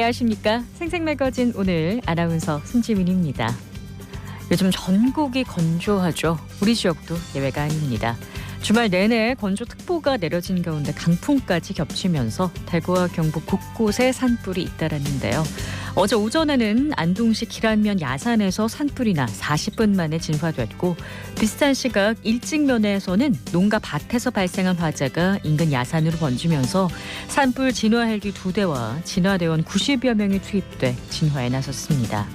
안녕하십니까. 생생매거진 오늘 아나운서 손지민입니다. 요즘 전국이 건조하죠. 우리 지역도 예외가 아닙니다. 주말 내내 건조특보가 내려진 가운데 강풍까지 겹치면서 대구와 경북 곳곳에 산불이 잇따랐는데요. 어제 오전에는 안동시 기란면 야산에서 산불이 나 40분 만에 진화됐고, 비슷한 시각 일직면에서는 농가 밭에서 발생한 화재가 인근 야산으로 번지면서 산불 진화 헬기 2대와 진화대원 90여 명이 투입돼 진화에 나섰습니다.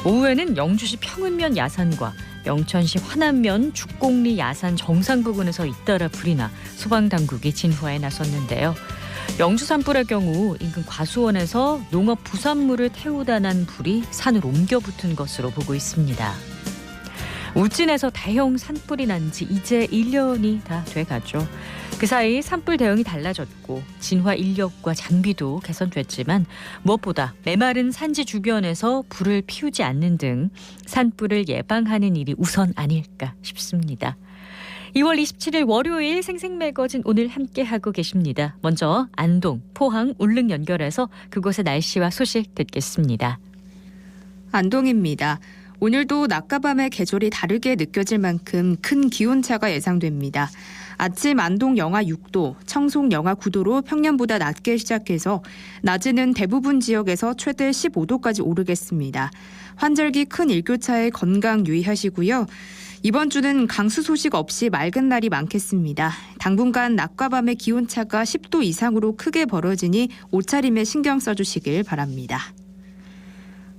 오후에는 영주시 평은면 야산과 영천시 화남면 죽곡리 야산 정상 부근에서 잇따라 불이 나 소방당국이 진화에 나섰는데요. 영주 산불의 경우 인근 과수원에서 농업 부산물을 태우다 난 불이 산으로 옮겨 붙은 것으로 보고 있습니다. 울진에서 대형 산불이 난 지 이제 1년이 다 돼가죠. 그 사이 산불 대응이 달라졌고 진화 인력과 장비도 개선됐지만 무엇보다 메마른 산지 주변에서 불을 피우지 않는 등 산불을 예방하는 일이 우선 아닐까 싶습니다. 2월 27일 월요일 생생매거진 오늘 함께하고 계십니다. 먼저 안동, 포항, 울릉 연결해서 그곳의 날씨와 소식 듣겠습니다. 안동입니다. 오늘도 낮과 밤의 계절이 다르게 느껴질 만큼 큰 기온차가 예상됩니다. 아침 안동 영하 6도, 청송 영하 9도로 평년보다 낮게 시작해서 낮에는 대부분 지역에서 최대 15도까지 오르겠습니다. 환절기 큰 일교차에 건강 유의하시고요. 이번 주는 강수 소식 없이 맑은 날이 많겠습니다. 당분간 낮과 밤의 기온차가 10도 이상으로 크게 벌어지니 옷차림에 신경 써주시길 바랍니다.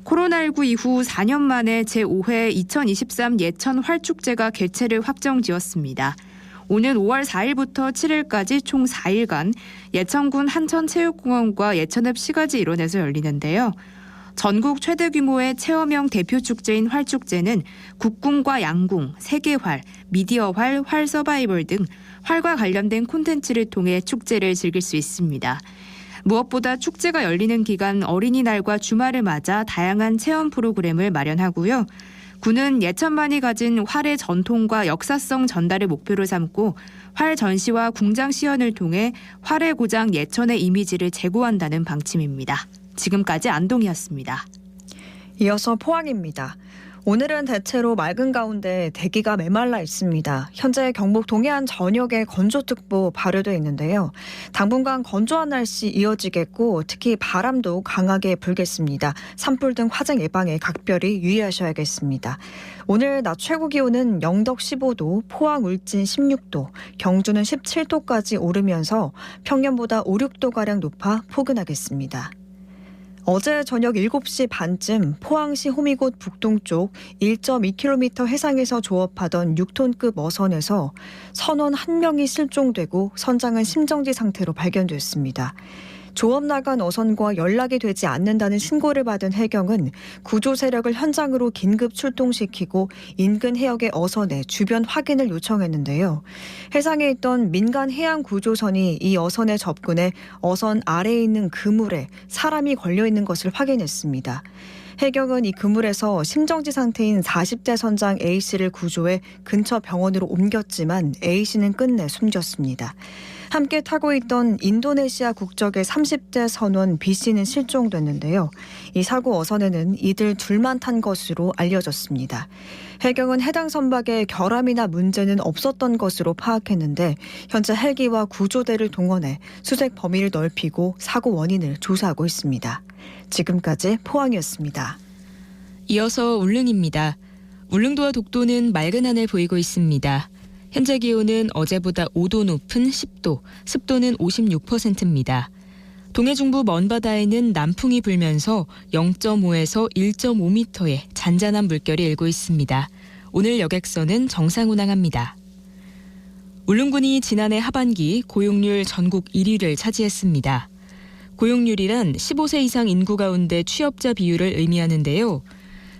코로나19 이후 4년 만에 제5회 2023 예천 활축제가 개최를 확정지었습니다. 오는 5월 4일부터 7일까지 총 4일간 예천군 한천체육공원과 예천읍 시가지 일원에서 열리는데요. 전국 최대 규모의 체험형 대표 축제인 활축제는 국궁과 양궁, 세계활, 미디어활, 활서바이벌 등 활과 관련된 콘텐츠를 통해 축제를 즐길 수 있습니다. 무엇보다 축제가 열리는 기간 어린이날과 주말을 맞아 다양한 체험 프로그램을 마련하고요. 군은 예천만이 가진 활의 전통과 역사성 전달을 목표로 삼고 활 전시와 궁장 시연을 통해 활의 고장 예천의 이미지를 제고한다는 방침입니다. 지금까지 안동이었습니다. 이어서 포항입니다. 오늘은 대체로 맑은 가운데 대기가 메말라 있습니다. 현재 경북 동해안 전역에 건조특보 발효돼 있는데요. 당분간 건조한 날씨 이어지겠고 특히 바람도 강하게 불겠습니다. 산불 등 화재 예방에 각별히 유의하셔야겠습니다. 오늘 낮 최고 기온은 영덕 15도, 포항 울진 16도, 경주는 17도까지 오르면서 평년보다 5, 6도가량 높아 포근하겠습니다. 어제 저녁 7시 반쯤 포항시 호미곶 북동쪽 1.2km 해상에서 조업하던 6톤급 어선에서 선원 1명이 실종되고 선장은 심정지 상태로 발견됐습니다. 조업 나간 어선과 연락이 되지 않는다는 신고를 받은 해경은 구조 세력을 현장으로 긴급 출동시키고 인근 해역의 어선의 주변 확인을 요청했는데요. 해상에 있던 민간 해양 구조선이 이 어선에 접근해 어선 아래에 있는 그물에 사람이 걸려 있는 것을 확인했습니다. 해경은 이 그물에서 심정지 상태인 40대 선장 A씨를 구조해 근처 병원으로 옮겼지만 A씨는 끝내 숨졌습니다. 함께 타고 있던 인도네시아 국적의 30대 선원 B씨는 실종됐는데요. 이 사고 어선에는 이들 둘만 탄 것으로 알려졌습니다. 해경은 해당 선박에 결함이나 문제는 없었던 것으로 파악했는데 현재 헬기와 구조대를 동원해 수색 범위를 넓히고 사고 원인을 조사하고 있습니다. 지금까지 포항이었습니다. 이어서 울릉입니다. 울릉도와 독도는 맑은 하늘 보이고 있습니다. 현재 기온은 어제보다 5도 높은 10도, 습도는 56%입니다. 동해 중부 먼바다에는 남풍이 불면서 0.5에서 1.5m의 잔잔한 물결이 일고 있습니다. 오늘 여객선은 정상 운항합니다. 울릉군이 지난해 하반기 고용률 전국 1위를 차지했습니다. 고용률이란 15세 이상 인구 가운데 취업자 비율을 의미하는데요.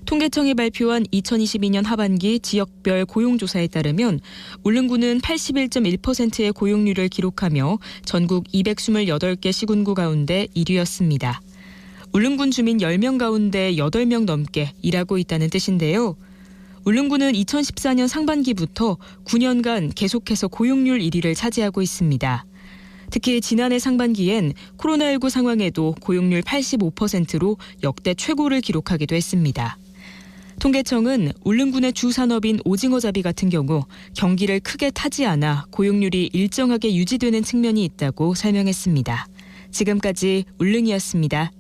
통계청이 발표한 2022년 하반기 지역별 고용조사에 따르면 울릉군은 81.1%의 고용률을 기록하며 전국 228개 시군구 가운데 1위였습니다. 울릉군 주민 10명 가운데 8명 넘게 일하고 있다는 뜻인데요. 울릉군은 2014년 상반기부터 9년간 계속해서 고용률 1위를 차지하고 있습니다. 특히 지난해 상반기엔 코로나19 상황에도 고용률 85%로 역대 최고를 기록하기도 했습니다. 통계청은 울릉군의 주 산업인 오징어잡이 같은 경우 경기를 크게 타지 않아 고용률이 일정하게 유지되는 측면이 있다고 설명했습니다. 지금까지 울릉이었습니다.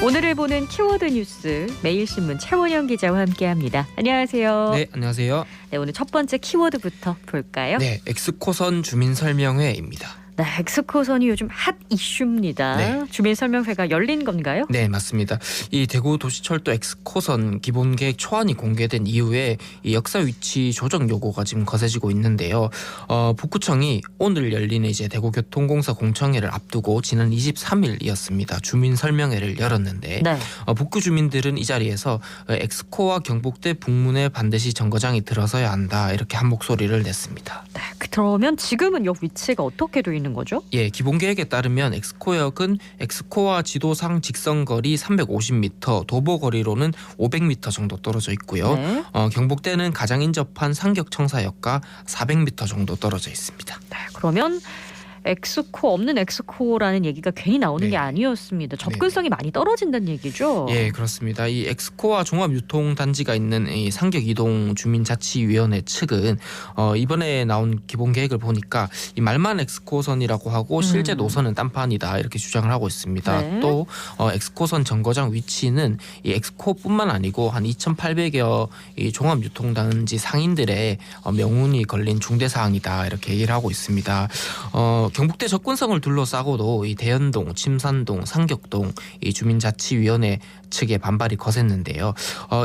오늘을 보는 키워드 뉴스 매일신문 최원영 기자와 함께합니다. 안녕하세요. 네, 안녕하세요. 네, 오늘 첫 번째 키워드부터 볼까요? 네, 엑스코선 주민설명회입니다. 네, 엑스코선이 요즘 핫 이슈입니다. 네. 주민설명회가 열린 건가요? 네, 맞습니다. 이 대구도시철도 엑스코선 기본계획 초안이 공개된 이후에 이 역사 위치 조정 요구가 지금 거세지고 있는데요. 북구청이 오늘 열리는 이제 대구교통공사 공청회를 앞두고 지난 23일이었습니다. 주민설명회를 열었는데 네. 북구 주민들은 이 자리에서 엑스코와 경북대 북문에 반드시 정거장이 들어서야 한다 이렇게 한 목소리를 냈습니다. 네, 그러면 지금은 역 위치가 어떻게 돼 있는 거죠? 예, 기본계획에 따르면 엑스코역은 엑스코와 지도상 직선거리 350m, 도보거리로는 500m 정도 떨어져 있고요. 네. 경북대는 가장 인접한 상격청사역과 400m 정도 떨어져 있습니다. 네, 그러면 엑스코 없는 엑스코라는 얘기가 괜히 나오는 네. 게 아니었습니다. 접근성이 많이 떨어진다는 얘기죠. 예, 그렇습니다. 이 엑스코와 종합유통단지가 있는 이 상격이동주민자치위원회 측은 이번에 나온 기본계획을 보니까 이 말만 엑스코선이라고 하고 실제 노선은 딴판이다 이렇게 주장을 하고 있습니다. 네. 또 엑스코선 정거장 위치는 이 엑스코뿐만 아니고 한 2,800여 이 종합유통단지 상인들의 명운이 걸린 중대사항이다 이렇게 얘기를 하고 있습니다. 경북대 접근성을 둘러싸고도 이 대연동, 침산동, 상격동 이 주민자치위원회 측의 반발이 거셌는데요.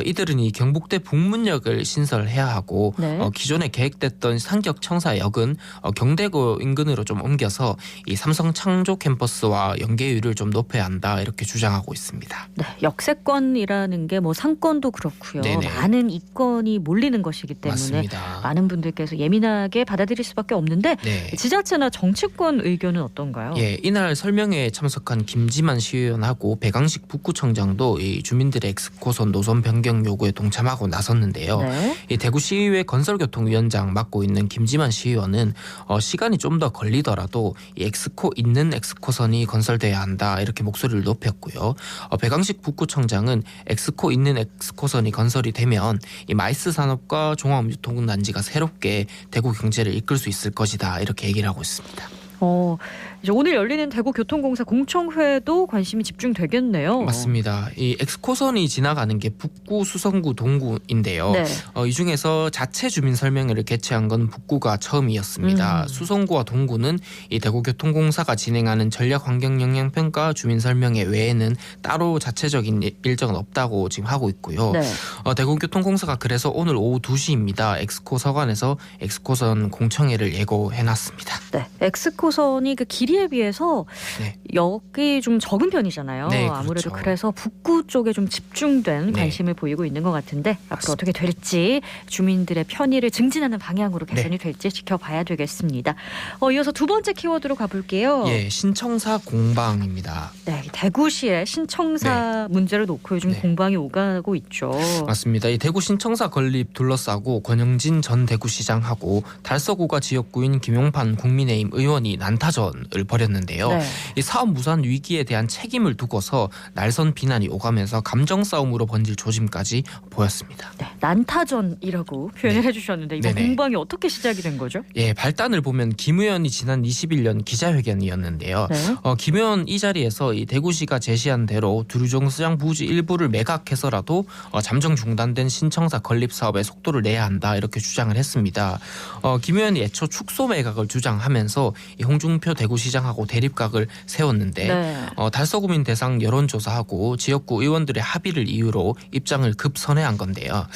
이들은 이 경북대 북문역을 신설해야 하고 네. 기존에 계획됐던 상격청사역은 경대고 인근으로 좀 옮겨서 이 삼성 창조 캠퍼스와 연계율을 좀 높여야 한다 이렇게 주장하고 있습니다. 네, 역세권이라는 게 뭐 상권도 그렇고요. 네네. 많은 이권이 몰리는 것이기 때문에 맞습니다. 많은 분들께서 예민하게 받아들일 수밖에 없는데 네. 지자체나 정치권 의견은 어떤가요? 예, 이날 설명회에 참석한 김지만 시의원하고 배강식 북구청장도 이 주민들의 엑스코선 노선 변경 요구에 동참하고 나섰는데요. 네. 이 대구시의회 건설교통위원장 맡고 있는 김지만 시의원은 시간이 좀 더 걸리더라도 이 엑스코 있는 엑스코선이 건설돼야 한다 이렇게 목소리를 높였고요. 배강식 북구청장은 엑스코 있는 엑스코선이 건설이 되면 이 마이스 산업과 종합유통단지가 새롭게 대구 경제를 이끌 수 있을 것이다 이렇게 얘기를 하고 있습니다. 이제 오늘 열리는 대구교통공사 공청회도 관심이 집중되겠네요. 맞습니다. 이 엑스코선이 지나가는 게 북구, 수성구, 동구인데요. 네. 이 중에서 자체 주민 설명회를 개최한 건 북구가 처음이었습니다. 수성구와 동구는 이 대구교통공사가 진행하는 전략환경영향평가 주민 설명회 외에는 따로 자체적인 일정은 없다고 지금 하고 있고요. 네. 대구교통공사가 그래서 오늘 오후 2시입니다. 엑스코 서관에서 엑스코선 공청회를 예고해놨습니다. 네. 엑스코선이 그 길이에 비해서 네. 역이 좀 적은 편이잖아요. 네, 그렇죠. 아무래도 그래서 북구 쪽에 좀 집중된 네. 관심을 보이고 있는 것 같은데 앞으로 맞습니다. 어떻게 될지 주민들의 편의를 증진하는 방향으로 개선이 될지 지켜봐야 되겠습니다. 이어서 두 번째 키워드로 가볼게요. 예, 신청사 공방입니다. 네, 대구시의 신청사 문제를 놓고 요즘 네. 공방이 오가고 있죠. 맞습니다. 이 대구 신청사 건립 둘러싸고 권영진 전 대구시장하고 달서구가 지역구인 김용판 국민의힘 의원이 난타전을 벌였는데요. 네. 이 사업 무산 위기에 대한 책임을 두고서 날선 비난이 오가면서 감정 싸움으로 번질 조짐까지 보였습니다. 네, 난타전이라고 표현을 해주셨는데 이번 네네. 공방이 어떻게 시작이 된 거죠? 예, 발단을 보면 김 의원이 지난 21년 기자회견이었는데요. 네. 김 의원 이 자리에서 이 대구시가 제시한 대로 두류정수장 부지 일부를 매각해서라도 잠정 중단된 신청사 건립 사업에 속도를 내야 한다 이렇게 주장을 했습니다. 김 의원이 애초 축소 매각을 주장하면서 이 홍준표 대구시장하고 대립각을 세웠는데 네. 달서구민 대상 여론조사하고 지역구 의원들의 합의를 이유로 입장을 급선회한 건데요.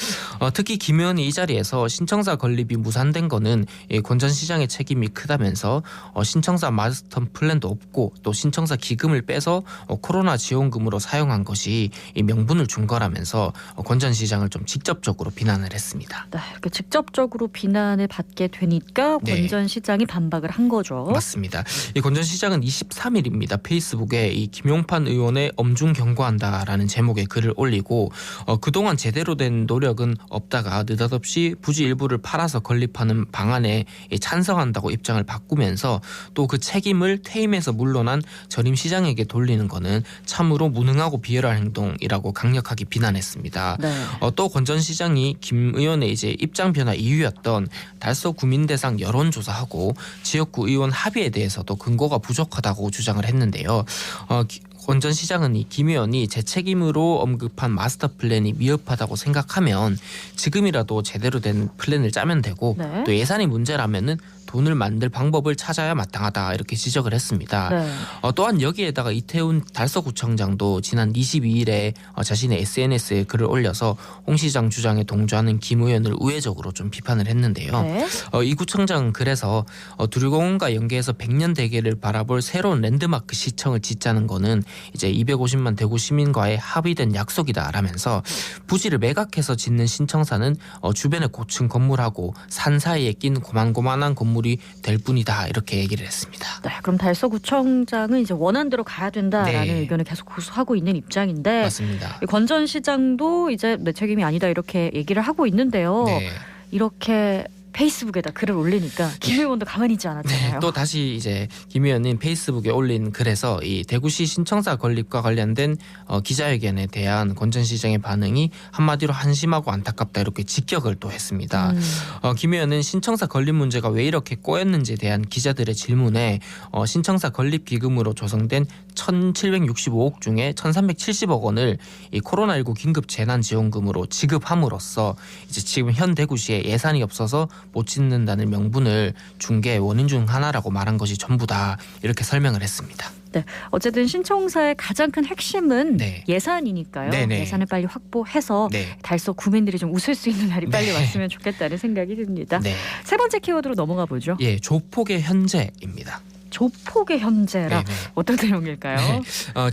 특히 김 의원이 이 자리에서 신청사 건립이 무산된 거는 이 권 전 시장의 책임이 크다면서 신청사 마스터 플랜도 없고 또 신청사 기금을 빼서 코로나 지원금으로 사용한 것이 이 명분을 준 거라면서 권 전 시장을 좀 직접적으로 비난을 했습니다. 네, 이렇게 직접적으로 비난을 받게 되니까 네. 권 전 시장이 반박을 한 거죠. 맞습니다. 맞습니다. 이 건전시장은 23일입니다. 페이스북에 이 김용판 의원의 엄중 경고한다라는 제목의 글을 올리고 그동안 제대로 된 노력은 없다가 느닷없이 부지 일부를 팔아서 건립하는 방안에 찬성한다고 입장을 바꾸면서 또 그 책임을 퇴임해서 물러난 전임 시장에게 돌리는 거는 참으로 무능하고 비열한 행동이라고 강력하게 비난했습니다. 네. 또 건전시장이 김 의원의 이제 입장 변화 이유였던 달서 구민 대상 여론조사하고 지역구 의원 합의에 대해서도 근거가 부족하다고 주장을 했는데요. 건전시장은 이 김 의원이 제 책임으로 언급한 마스터 플랜이 미흡하다고 생각하면 지금이라도 제대로 된 플랜을 짜면 되고 네. 또 예산이 문제라면은 돈을 만들 방법을 찾아야 마땅하다 이렇게 지적을 했습니다. 네. 또한 여기에다가 이태훈 달서구청장도 지난 22일에 자신의 SNS에 글을 올려서 홍 시장 주장에 동조하는 김 의원을 우회적으로 좀 비판을 했는데요. 네. 이 구청장은 그래서 두류공원과 연계해서 100년 대계를 바라볼 새로운 랜드마크 시청을 짓자는 거는 이제 250만 대구 시민과의 합의된 약속이다라면서 부지를 매각해서 짓는 신청사는 주변의 고층 건물하고 산 사이에 낀 고만고만한 건물이 될 뿐이다 이렇게 얘기를 했습니다. 네, 그럼 달서구청장은 이제 원안대로 가야 된다라는 네. 의견을 계속 고수하고 있는 입장인데 맞습니다. 이 건전시장도 이제 내 책임이 아니다 이렇게 얘기를 하고 있는데요. 네. 이렇게 페이스북에다 글을 올리니까 김 의원도 가만히 있지 않았잖아요. 네, 또 다시 이제 김 의원님 페이스북에 올린 글에서 이 대구시 신청사 건립과 관련된 기자회견에 대한 건전시장의 반응이 한마디로 한심하고 안타깝다 이렇게 직격을 또 했습니다. 김 의원은 신청사 건립 문제가 왜 이렇게 꼬였는지에 대한 기자들의 질문에 신청사 건립 기금으로 조성된 1,765억 중에 1,370억 원을 이 코로나19 긴급 재난지원금으로 지급함으로써 이제 지금 현 대구시에 예산이 없어서 못 짓는다는 명분을 준 게 원인 중 하나라고 말한 것이 전부다 이렇게 설명을 했습니다. 네, 어쨌든 신청사의 가장 큰 핵심은 네. 예산이니까요. 네네. 예산을 빨리 확보해서 네. 달서 구민들이 좀 웃을 수 있는 날이 빨리 네. 왔으면 좋겠다는 생각이 듭니다. 네. 세 번째 키워드로 넘어가 보죠. 예, 조폭의 현재입니다. 조폭의 현재라 네네. 어떤 내용일까요? 네.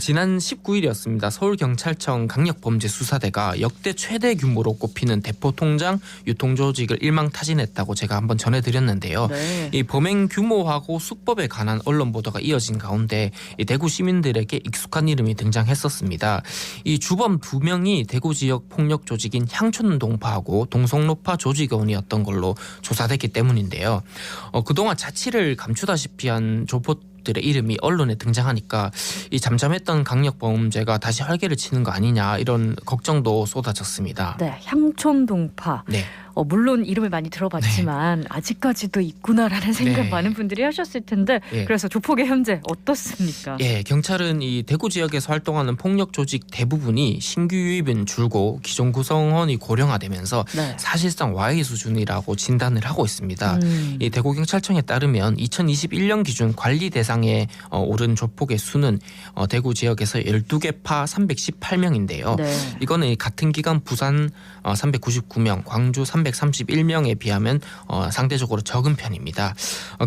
지난 19일이었습니다. 서울경찰청 강력범죄수사대가 역대 최대 규모로 꼽히는 대포통장 유통조직을 일망타진했다고 제가 한번 전해드렸는데요. 네. 이 범행 규모하고 수법에 관한 언론 보도가 이어진 가운데 이 대구 시민들에게 익숙한 이름이 등장했었습니다. 이 주범 2명이 대구 지역 폭력 조직인 향촌동파하고 동성로파 조직원이었던 걸로 조사됐기 때문인데요. 그동안 자취를 감추다시피 한 조폭들의 이름이 언론에 등장하니까 이 잠잠했던 강력범죄가 다시 활개를 치는 거 아니냐 이런 걱정도 쏟아졌습니다. 네, 향촌동파. 네. 물론 이름을 많이 들어봤지만 아직까지도 있구나라는 생각 네. 많은 분들이 하셨을 텐데 예. 그래서 조폭의 현재 어떻습니까? 예, 경찰은 이 대구 지역에서 활동하는 폭력 조직 대부분이 신규 유입은 줄고 기존 구성원이 고령화되면서 네. 사실상 와해 수준이라고 진단을 하고 있습니다. 이 대구경찰청에 따르면 2021년 기준 관리 대상에 오른 조폭의 수는 대구 지역에서 12개 파 318명인데요. 네. 이거는 같은 기간 부산 399명, 광주 331명에 비하면 상대적으로 적은 편입니다.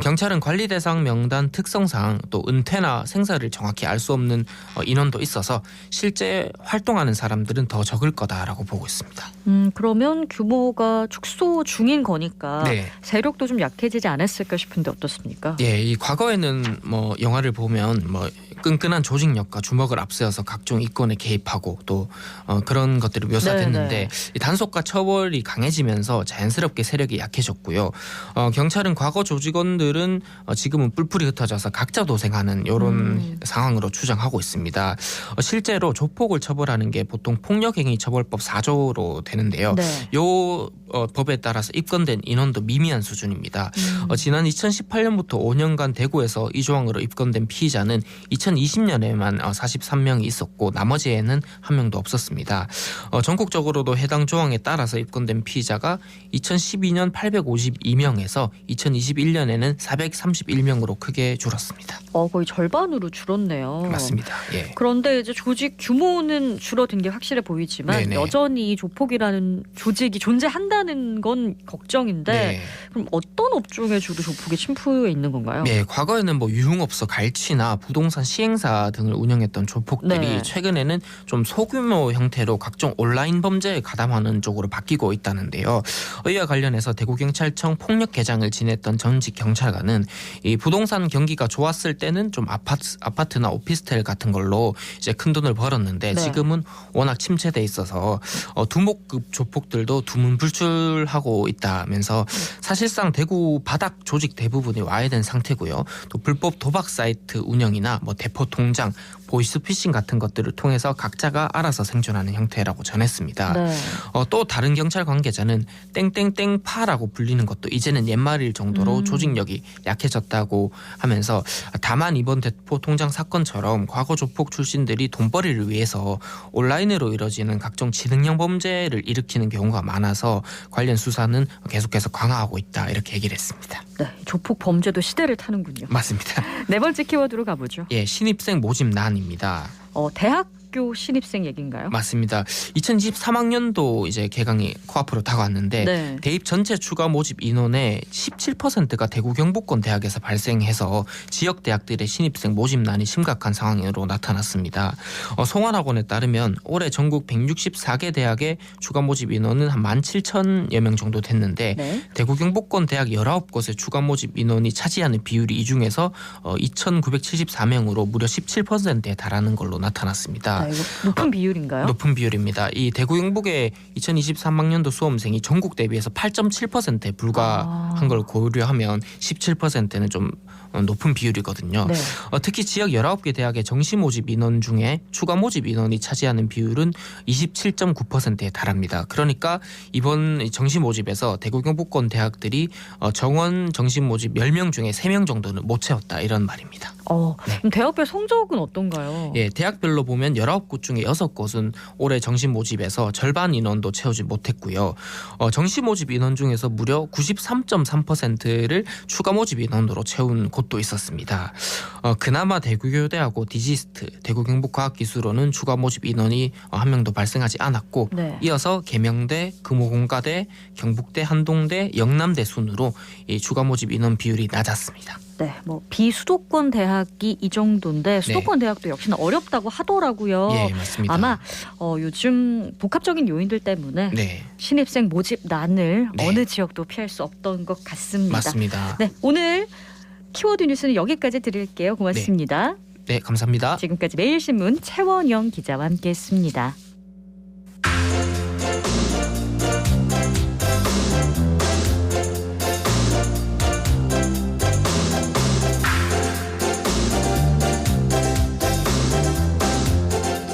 경찰은 관리 대상 명단 특성상 또 은퇴나 생사를 정확히 알 수 없는 인원도 있어서 실제 활동하는 사람들은 더 적을 거다라고 보고 있습니다. 그러면 규모가 축소 중인 거니까 네. 세력도 좀 약해지지 않았을까 싶은데 어떻습니까? 예, 이 과거에는 뭐 영화를 보면 뭐 끈끈한 조직력과 주먹을 앞세워서 각종 이권에 개입하고 또 그런 것들이 묘사됐는데 네네. 이 단속과 처벌이 강해지면서 자연스럽게 세력이 약해졌고요. 경찰은 과거 조직원들은 지금은 뿔뿔이 흩어져서 각자 도생하는 이런 상황으로 추정하고 있습니다. 실제로 조폭을 처벌하는 게 보통 폭력행위처벌법 4조로 되는데요. 네. 요 법에 따라서 입건된 인원도 미미한 수준입니다. 지난 2018년부터 5년간 대구에서 이 조항으로 입건된 피의자는 2020년에만 43명이 있었고 나머지에는 한 명도 없었습니다. 전국적으로도 해당 조항에 따라서 입건된 피의자가 2012년 852명에서 2021년에는 431명으로 크게 줄었습니다. 거의 절반으로 줄었네요. 맞습니다. 예. 그런데 이제 조직 규모는 줄어든 게 확실해 보이지만 네네. 여전히 조폭이라는 조직이 존재한다는 건 걱정인데 네. 그럼 어떤 업종에 주로 조폭이 침투해 있는 건가요? 네, 과거에는 뭐 유흥업소 갈취나 부동산 시행사 등을 운영했던 조폭들이 네. 최근에는 좀 소규모 형태로 각종 온라인 범죄에 가담하는 쪽으로 바뀌고 있다는데요. 이와 관련해서 대구경찰청 폭력계장을 지냈던 전직 경찰관은 이 부동산 경기가 좋았을 때는 좀 아파트나 오피스텔 같은 걸로 이제 큰 돈을 벌었는데 네. 지금은 워낙 침체돼 있어서 두목급 조폭들도 두문불출하고 있다면서 사실상 대구 바닥 조직 대부분이 와해된 상태고요. 또 불법 도박 사이트 운영이나 뭐 대포 통장, 보이스피싱 같은 것들을 통해서 각자가 알아서 생존하는 형태라고 전했습니다. 네. 또 다른 경찰 관계자는 땡땡땡파라고 불리는 것도 이제는 옛말일 정도로 조직력이 약해졌다고 하면서 다만 이번 대포 통장 사건처럼 과거 조폭 출신들이 돈벌이를 위해서 온라인으로 이뤄지는 각종 지능형 범죄를 일으키는 경우가 많아서 관련 수사는 계속해서 강화하고 있다 이렇게 얘기를 했습니다. 네. 조폭 범죄도 시대를 타는군요. 맞습니다. 네 번째 키워드로 가보죠. 예, 신입생 모집난입니다. 대학교 신입생 얘기인가요? 맞습니다. 2023학년도 이제 개강이 코앞으로 다가왔는데 네. 대입 전체 추가 모집 인원의 17%가 대구 경북권 대학에서 발생해서 지역 대학들의 신입생 모집난이 심각한 상황으로 나타났습니다. 송환학원에 따르면 올해 전국 164개 대학의 추가 모집 인원은 한 17,000여 명 정도 됐는데 네. 대구 경북권 대학 19곳의 추가 모집 인원이 차지하는 비율이 이 중에서 2,974명으로 무려 17%에 달하는 걸로 나타났습니다. 이거 높은 비율인가요? 높은 비율입니다. 이 대구 경북의 2023학년도 수험생이 전국 대비해서 8.7%에 불과한 걸 고려하면 17%는 좀 높은 비율이거든요. 네. 특히 지역 19개 대학의 정시 모집 인원 중에 추가 모집 인원이 차지하는 비율은 27.9%에 달합니다. 그러니까 이번 정시 모집에서 대구 경북권 대학들이 정원 정시 모집 10명 중에 3명 정도는 못 채웠다 이런 말입니다. 그럼 대학별 성적은 어떤가요? 예, 대학별로 보면 19곳 중에 6곳은 올해 정시 모집에서 절반 인원도 채우지 못했고요. 정시 모집 인원 중에서 무려 93.3%를 추가 모집 인원으로 채운 곳도 있었습니다. 그나마 대구교대하고 디지스트, 대구경북과학기술원은 추가 모집 인원이 한 명도 발생하지 않았고 네. 이어서 계명대, 금호공과대, 경북대, 한동대, 영남대 순으로 이 추가 모집 인원 비율이 낮았습니다. 네, 뭐 비수도권 대학이 이 정도인데 수도권 대학도 역시나 어렵다고 하더라고요. 예, 맞습니다. 아마 요즘 복합적인 요인들 때문에 네, 신입생 모집난을 네. 어느 지역도 피할 수 없던 것 같습니다. 맞습니다. 네, 오늘 키워드 뉴스는 여기까지 드릴게요. 고맙습니다. 네, 감사합니다. 지금까지 매일신문 최원영 기자와 함께했습니다.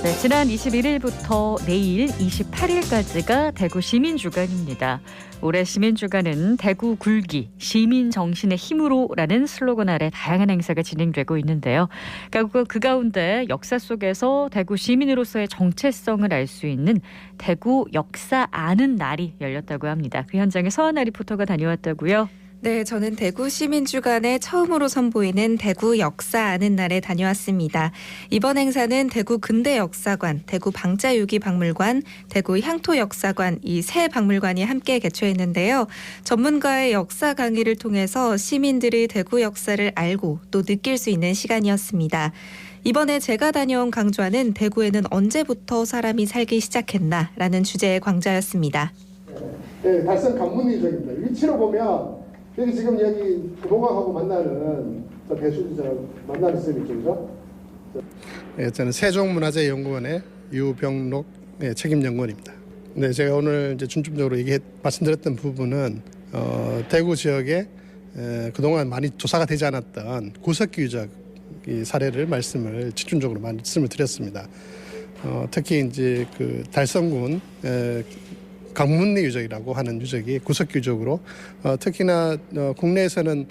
네, 지난 21일부터 내일 28일까지가 대구 시민주간입니다. 올해 시민주간은 대구 굴기, 시민 정신의 힘으로라는 슬로건 아래 다양한 행사가 진행되고 있는데요. 그 가운데 역사 속에서 대구 시민으로서의 정체성을 알 수 있는 대구 역사 아는 날이 열렸다고 합니다. 그 현장에 서하나 리포터가 다녀왔다고요. 네, 저는 대구 시민주간에 처음으로 선보이는 대구 역사 아는 날에 다녀왔습니다. 이번 행사는 대구 근대역사관, 대구 방자유기박물관, 대구 향토역사관 이 세 박물관이 함께 개최했는데요. 전문가의 역사 강의를 통해서 시민들이 대구 역사를 알고 또 느낄 수 있는 시간이었습니다. 이번에 제가 다녀온 강좌는 대구에는 언제부터 사람이 살기 시작했나라는 주제의 강좌였습니다. 네, 달성 관문유적입니다. 위치로 보면 여기 지금 여기 동학하고 만나는 만나는 셈 있죠, 그죠? 저는 세종문화재연구원의 유병록 책임연구원입니다. 네, 제가 오늘 이제 중점적으로 말씀드렸던 부분은 대구 지역에 그동안 많이 조사가 되지 않았던 구석기 유적 사례를 말씀을 집중적으로 말씀을 드렸습니다. 특히 이제 그 달성군 강문리 유적이라고 하는 유적이 구석기 유적으로 특히나 국내에서는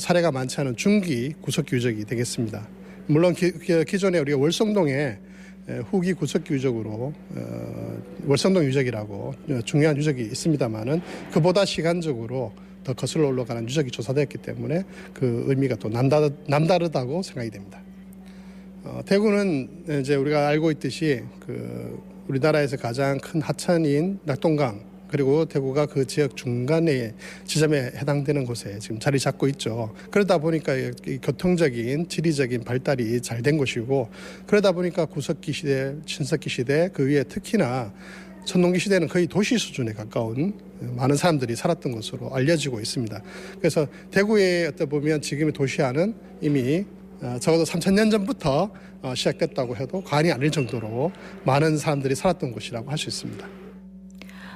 사례가 많지 않은 중기 구석기 유적이 되겠습니다. 물론 기존에 우리가 월성동에 후기 구석기 유적으로 월성동 유적이라고 중요한 유적이 있습니다만은 그보다 시간적으로 더 거슬러 올라가는 유적이 조사되었기 때문에 그 의미가 또 남다르다고 생각이 됩니다. 대구는 이제 우리가 알고 있듯이 우리나라에서 가장 큰 하천인 낙동강 그리고 대구가 그 지역 중간의 지점에 해당되는 곳에 지금 자리 잡고 있죠. 그러다 보니까 이 교통적인 지리적인 발달이 잘 된 곳이고, 그러다 보니까 구석기 시대, 친석기 시대, 그 위에 특히나 천동기 시대는 거의 도시 수준에 가까운 많은 사람들이 살았던 것으로 알려지고 있습니다. 그래서 대구에 어떻게 보면 지금의 도시화는 이미 적어도 3,000년 전부터 시작됐다고 해도 과언이 아닐 정도로 많은 사람들이 살았던 곳이라고 할 수 있습니다.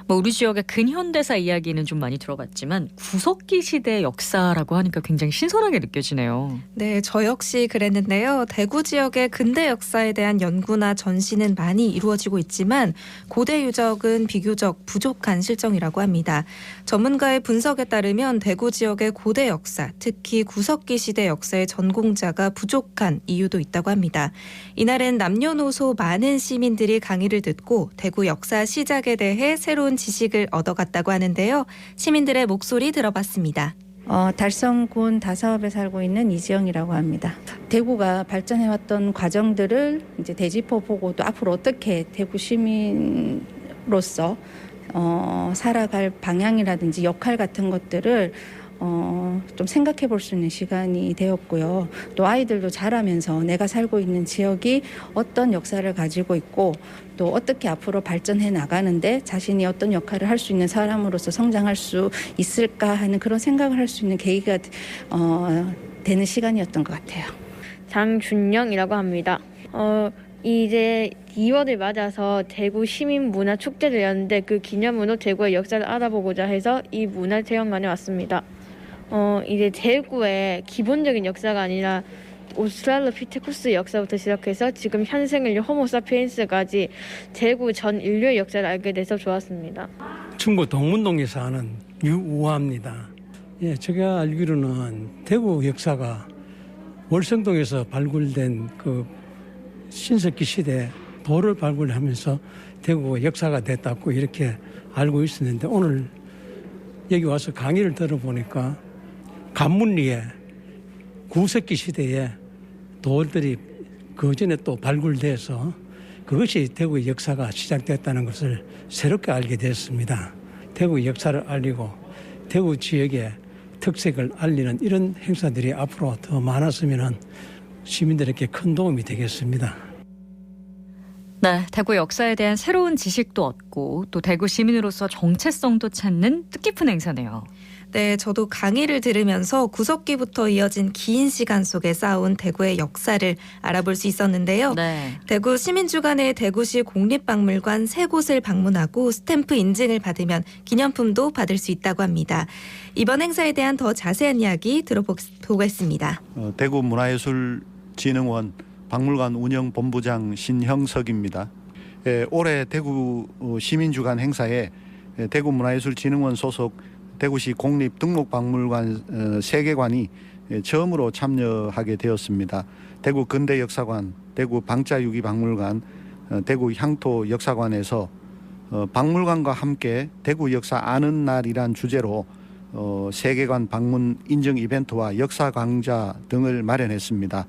뭐 우리 지역의 근현대사 이야기는 좀 많이 들어봤지만 구석기 시대의 역사라고 하니까 굉장히 신선하게 느껴지네요. 네, 저 역시 그랬는데요. 대구 지역의 근대 역사에 대한 연구나 전시는 많이 이루어지고 있지만 고대 유적은 비교적 부족한 실정이라고 합니다. 전문가의 분석에 따르면 대구 지역의 고대 역사, 특히 구석기 시대 역사의 전공자가 부족한 이유도 있다고 합니다. 이날은 남녀노소 많은 시민들이 강의를 듣고 대구 역사 시작에 대해 새로운 지식을 얻어갔다고 하는데요. 시민들의 목소리 들어봤습니다. 달성군 다사업에 살고 있는 이지영이라고 합니다. 대구가 발전해왔던 과정들을 이제 되짚어 보고 또 앞으로 어떻게 대구 시민으로서 살아갈 방향이라든지 역할 같은 것들을 좀 생각해 볼 수 있는 시간이 되었고요. 또 아이들도 자라면서 내가 살고 있는 지역이 어떤 역사를 가지고 있고 또 어떻게 앞으로 발전해 나가는데 자신이 어떤 역할을 할 수 있는 사람으로서 성장할 수 있을까 하는 그런 생각을 할 수 있는 계기가 되는 시간이었던 것 같아요. 장준영이라고 합니다. 이제 2월을 맞아서 대구 시민문화축제를 열었는데 그 기념으로 대구의 역사를 알아보고자 해서 이 문화체험관에 왔습니다. 이제 대구의 기본적인 역사가 아니라 오스트랄로피테쿠스 역사부터 시작해서 지금 현생인류 호모사피엔스까지 대구 전 인류의 역사를 알게 돼서 좋았습니다. 충북 동문동에 사는 유우아입니다. 예, 제가 알기로는 대구 역사가 월성동에서 발굴된 그 신석기 시대 돌을 발굴하면서 대구가 역사가 됐다고 이렇게 알고 있었는데 오늘 여기 와서 강의를 들어보니까 관문리에 구석기 시대에 돌들이 그 전에 또 발굴돼서 그것이 대구의 역사가 시작됐다는 것을 새롭게 알게 됐습니다. 대구 역사를 알리고 대구 지역의 특색을 알리는 이런 행사들이 앞으로 더 많았으면 시민들에게 큰 도움이 되겠습니다. 네, 대구 역사에 대한 새로운 지식도 얻고 또 대구 시민으로서 정체성도 찾는 뜻깊은 행사네요. 네, 저도 강의를 들으면서 구석기부터 이어진 긴 시간 속에 쌓아온 대구의 역사를 알아볼 수 있었는데요. 네. 대구 시민주간의 대구시 공립박물관 3곳을 방문하고 스탬프 인증을 받으면 기념품도 받을 수 있다고 합니다. 이번 행사에 대한 더 자세한 이야기 들어보겠습니다. 대구 문화예술진흥원 박물관 운영본부장 신형석입니다. 올해 대구 시민주간 행사에 대구 문화예술진흥원 소속 대구시 공립등록박물관 3개관이 처음으로 참여하게 되었습니다. 대구 근대역사관, 대구 방자유기박물관, 대구 향토역사관에서 박물관과 함께 대구 역사 아는 날이란 주제로 3개관 방문 인증 이벤트와 역사 강좌 등을 마련했습니다.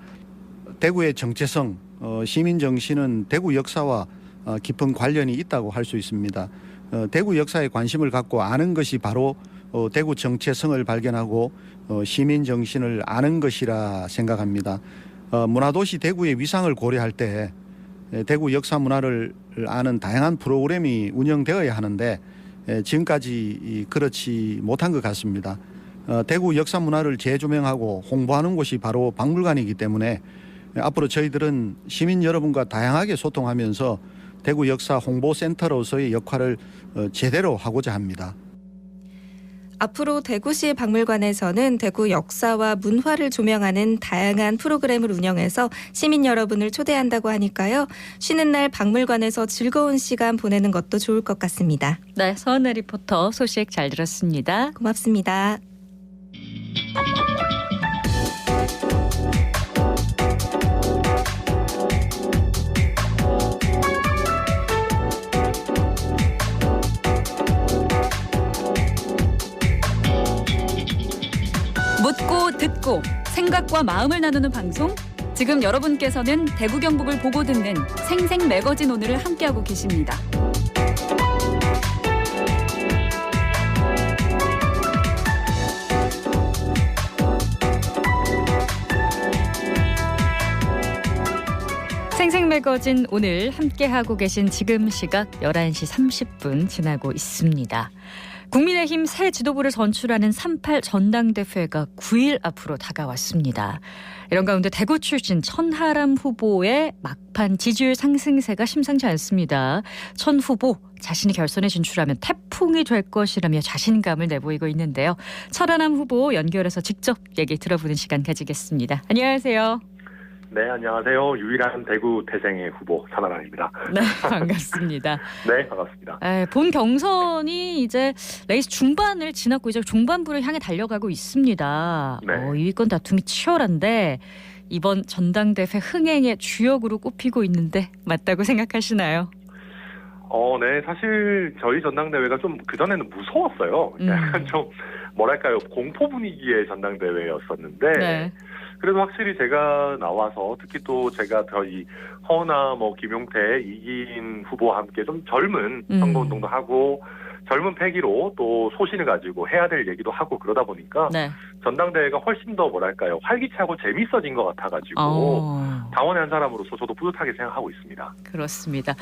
대구의 정체성, 시민정신은 대구 역사와 깊은 관련이 있다고 할 수 있습니다. 대구 역사에 관심을 갖고 아는 것이 바로 대구 정체성을 발견하고 시민정신을 아는 것이라 생각합니다. 문화도시 대구의 위상을 고려할 때 대구 역사 문화를 아는 다양한 프로그램이 운영되어야 하는데 지금까지 그렇지 못한 것 같습니다. 대구 역사 문화를 재조명하고 홍보하는 곳이 바로 박물관이기 때문에 앞으로 저희들은 시민 여러분과 다양하게 소통하면서 대구 역사 홍보센터로서의 역할을 제대로 하고자 합니다. 앞으로 대구시 박물관에서는 대구 역사와 문화를 조명하는 다양한 프로그램을 운영해서 시민 여러분을 초대한다고 하니까요. 쉬는 날 박물관에서 즐거운 시간 보내는 것도 좋을 것 같습니다. 네, 서은혜 리포터 소식 잘 들었습니다. 고맙습니다. 묻고 듣고 생각과 마음을 나누는 방송. 지금 여러분께서는 대구 경북을 보고 듣는 생생 매거진 오늘을 함께하고 계십니다. 매거진 오늘 함께하고 계신 지금 시각 11시 30분 지나고 있습니다. 국민의힘 새 지도부를 선출하는 3.8 전당대회가 9일 앞으로 다가왔습니다. 이런 가운데 대구 출신 천하람 후보의 막판 지지율 상승세가 심상치 않습니다. 천 후보 자신이 결선에 진출하면 태풍이 될 것이라며 자신감을 내보이고 있는데요. 천하람 후보 연결해서 직접 얘기 들어보는 시간 가지겠습니다. 안녕하세요. 네, 안녕하세요. 유일한 대구 태생의 후보 천하람입니다. 네, 반갑습니다. 네, 반갑습니다. 본 경선이 이제 레이스 중반을 지났고 이제 중반부를 향해 달려가고 있습니다. 네. 2위권 다툼이 치열한데 이번 전당대회 흥행의 주역으로 꼽히고 있는데 맞다고 생각하시나요? 네, 사실 저희 전당대회가 좀 그전에는 무서웠어요. 약간 좀 뭐랄까요, 공포 분위기의 전당대회였었는데 네. 그래도 확실히 제가 나와서 특히 또 제가 저희 허나 김용태, 이기인 후보와 함께 좀 젊은 선거운동도 하고 젊은 패기로 또 소신을 가지고 해야 될 얘기도 하고 그러다 보니까 네. 전당대회가 훨씬 더 뭐랄까요, 활기차고 재밌어진 것 같아가지고 당원의 한 사람으로서 저도 뿌듯하게 생각하고 있습니다. 그렇습니다.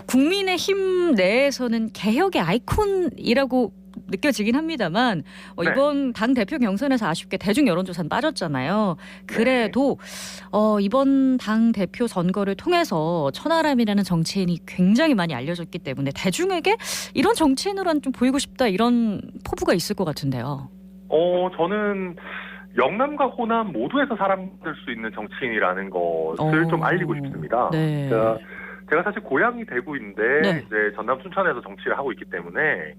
국민의힘 내에서는 개혁의 아이콘이라고 느껴지긴 합니다만 이번 당 대표 경선에서 아쉽게 대중 여론조사는 빠졌잖아요. 그래도 이번 당 대표 선거를 통해서 천하람이라는 정치인이 굉장히 많이 알려졌기 때문에 대중에게 이런 정치인으로는 좀 보이고 싶다 이런 포부가 있을 것 같은데요. 저는 영남과 호남 모두에서 사랑받을 수 있는 정치인이라는 것을 좀 알리고 싶습니다. 네. 제가 사실 고향이 대구인데 네. 이제 전남 순천에서 정치를 하고 있기 때문에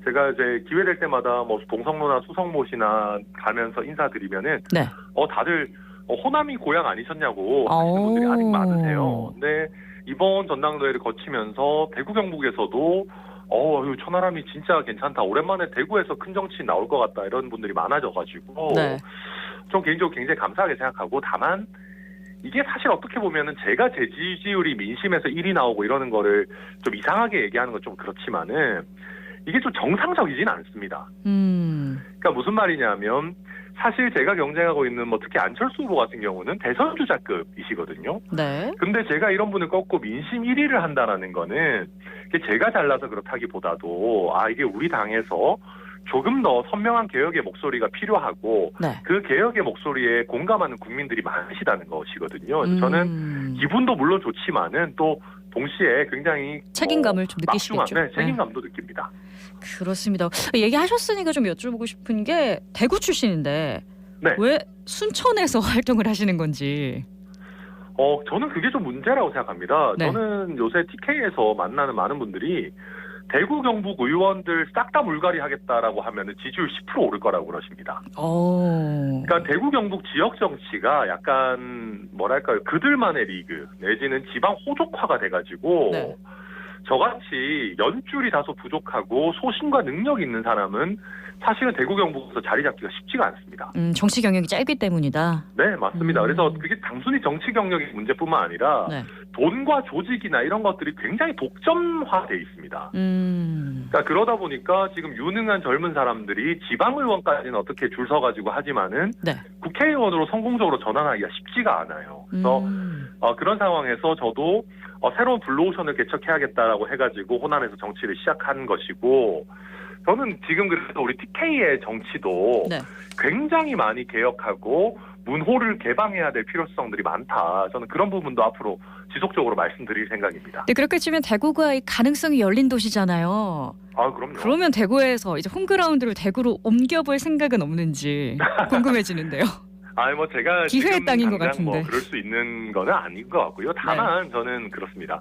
제가 이제 기회될 때마다 동성로나 수성못이나 가면서 인사드리면은 네. 다들 호남이 고향 아니셨냐고 하시는 분들이 아직 많으세요. 근데 이번 전당대회를 거치면서 대구 경북에서도 천하람이 진짜 괜찮다. 오랜만에 대구에서 큰 정치인 나올 것 같다. 이런 분들이 많아져가지고 네. 좀 개인적으로 굉장히 감사하게 생각하고 다만 이게 사실 어떻게 보면은 제가 제 지지율이 민심에서 1위 나오고 이러는 거를 좀 이상하게 얘기하는 건 좀 그렇지만은 이게 좀 정상적이진 않습니다. 그러니까 무슨 말이냐면 사실 제가 경쟁하고 있는 특히 안철수 후보 같은 경우는 대선 주자급이시거든요. 네. 근데 제가 이런 분을 꺾고 민심 1위를 한다라는 거는 제가 잘나서 그렇다기보다도 이게 우리 당에서 조금 더 선명한 개혁의 목소리가 필요하고 네. 그 개혁의 목소리에 공감하는 국민들이 많으시다는 것이거든요. 그래서 저는 기분도 물론 좋지만은 또 동시에 굉장히 책임감을 좀 느끼시겠죠. 네, 책임감도 느낍니다. 그렇습니다. 얘기하셨으니까 좀 여쭤보고 싶은 게 대구 출신인데 네. 왜 순천에서 활동을 하시는 건지. 저는 그게 좀 문제라고 생각합니다. 네. 저는 요새 TK에서 만나는 많은 분들이 대구 경북 의원들 싹 다 물갈이 하겠다라고 하면은 지지율 10% 오를 거라고 그러십니다. 그러니까 대구 경북 지역 정치가 약간 뭐랄까요, 그들만의 리그 내지는 지방 호족화가 돼가지고 네. 저같이 연줄이 다소 부족하고 소신과 능력 있는 사람은 사실은 대구 경북에서 자리 잡기가 쉽지가 않습니다. 정치 경력이 짧기 때문이다. 네, 맞습니다. 그래서 그게 단순히 정치 경력의 문제뿐만 아니라 네. 돈과 조직이나 이런 것들이 굉장히 독점화돼 있습니다. 그러니까 그러다 보니까 지금 유능한 젊은 사람들이 지방의원까지는 어떻게 줄 서가지고 하지만은 네. 국회의원으로 성공적으로 전환하기가 쉽지가 않아요. 그래서 그런 상황에서 저도 새로운 블루오션을 개척해야겠다라고 해가지고 호남에서 정치를 시작한 것이고, 저는 지금 그래서 우리 TK의 정치도 네. 굉장히 많이 개혁하고 문호를 개방해야 될 필요성들이 많다. 저는 그런 부분도 앞으로 지속적으로 말씀드릴 생각입니다. 네, 그렇게 치면 대구가 이 가능성이 열린 도시잖아요. 그럼요. 그러면 대구에서 이제 홈그라운드를 대구로 옮겨볼 생각은 없는지 궁금해지는데요. 제가 기회의 지금 땅인 것 당장 같은데. 그럴 수 있는 거는 아닌 것 같고요. 다만 저는 그렇습니다.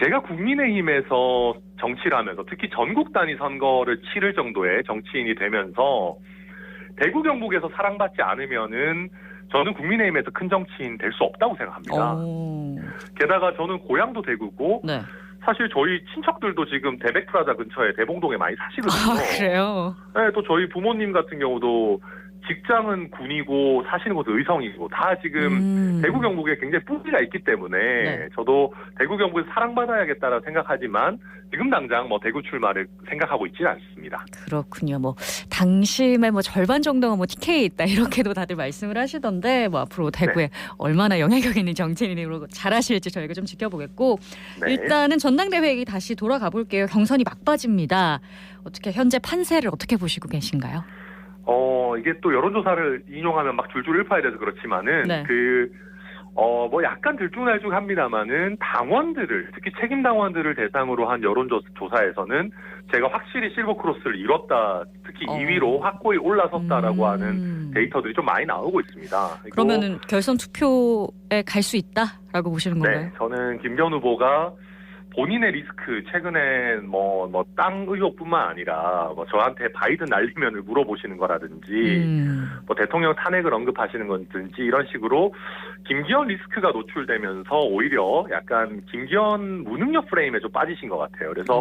제가 국민의힘에서 정치를 하면서 특히 전국 단위 선거를 치를 정도의 정치인이 되면서 대구 경북에서 사랑받지 않으면은 저는 국민의힘에서 큰 정치인 될 수 없다고 생각합니다. 게다가 저는 고향도 대구고 네. 사실 저희 친척들도 지금 대백프라자 근처에 대봉동에 많이 사시거든요. 그래요? 네, 또 저희 부모님 같은 경우도 직장은 군이고 사시는 곳은 의성이고 다 지금 대구 경북에 굉장히 뿌리가 있기 때문에 네. 저도 대구 경북에서 사랑받아야겠다라고 생각하지만 지금 당장 뭐 대구 출마를 생각하고 있지는 않습니다. 그렇군요. 뭐 당심의 뭐 절반 정도가 뭐 TK에 있다 이렇게도 다들 말씀을 하시던데 뭐 앞으로 대구에 얼마나 영향력 있는 정치인으로 잘하실지 저희가 좀 지켜보겠고 네. 일단은 전당대회 얘기 다시 돌아가 볼게요. 경선이 막바지입니다. 어떻게 현재 판세를 어떻게 보시고 계신가요? 이게 또 여론조사를 인용하면 막 줄줄 읊어야 돼서 그렇지만은 네. 뭐 약간 들쭉날쭉합니다만은 당원들을 특히 책임 당원들을 대상으로 한 여론조사에서는 제가 확실히 실버 크로스를 이뤘다, 특히 2위로 확고히 올라섰다라고 하는 데이터들이 좀 많이 나오고 있습니다. 그러면은 결선 투표에 갈 수 있다라고 보시는 건가요? 네, 저는 김기현 후보가 본인의 리스크, 최근에 땅 의혹뿐만 아니라 뭐 저한테 바이든 날리면을 물어보시는 거라든지 뭐 대통령 탄핵을 언급하시는 건든지 이런 식으로 김기현 리스크가 노출되면서 오히려 약간 김기현 무능력 프레임에 좀 빠지신 것 같아요. 그래서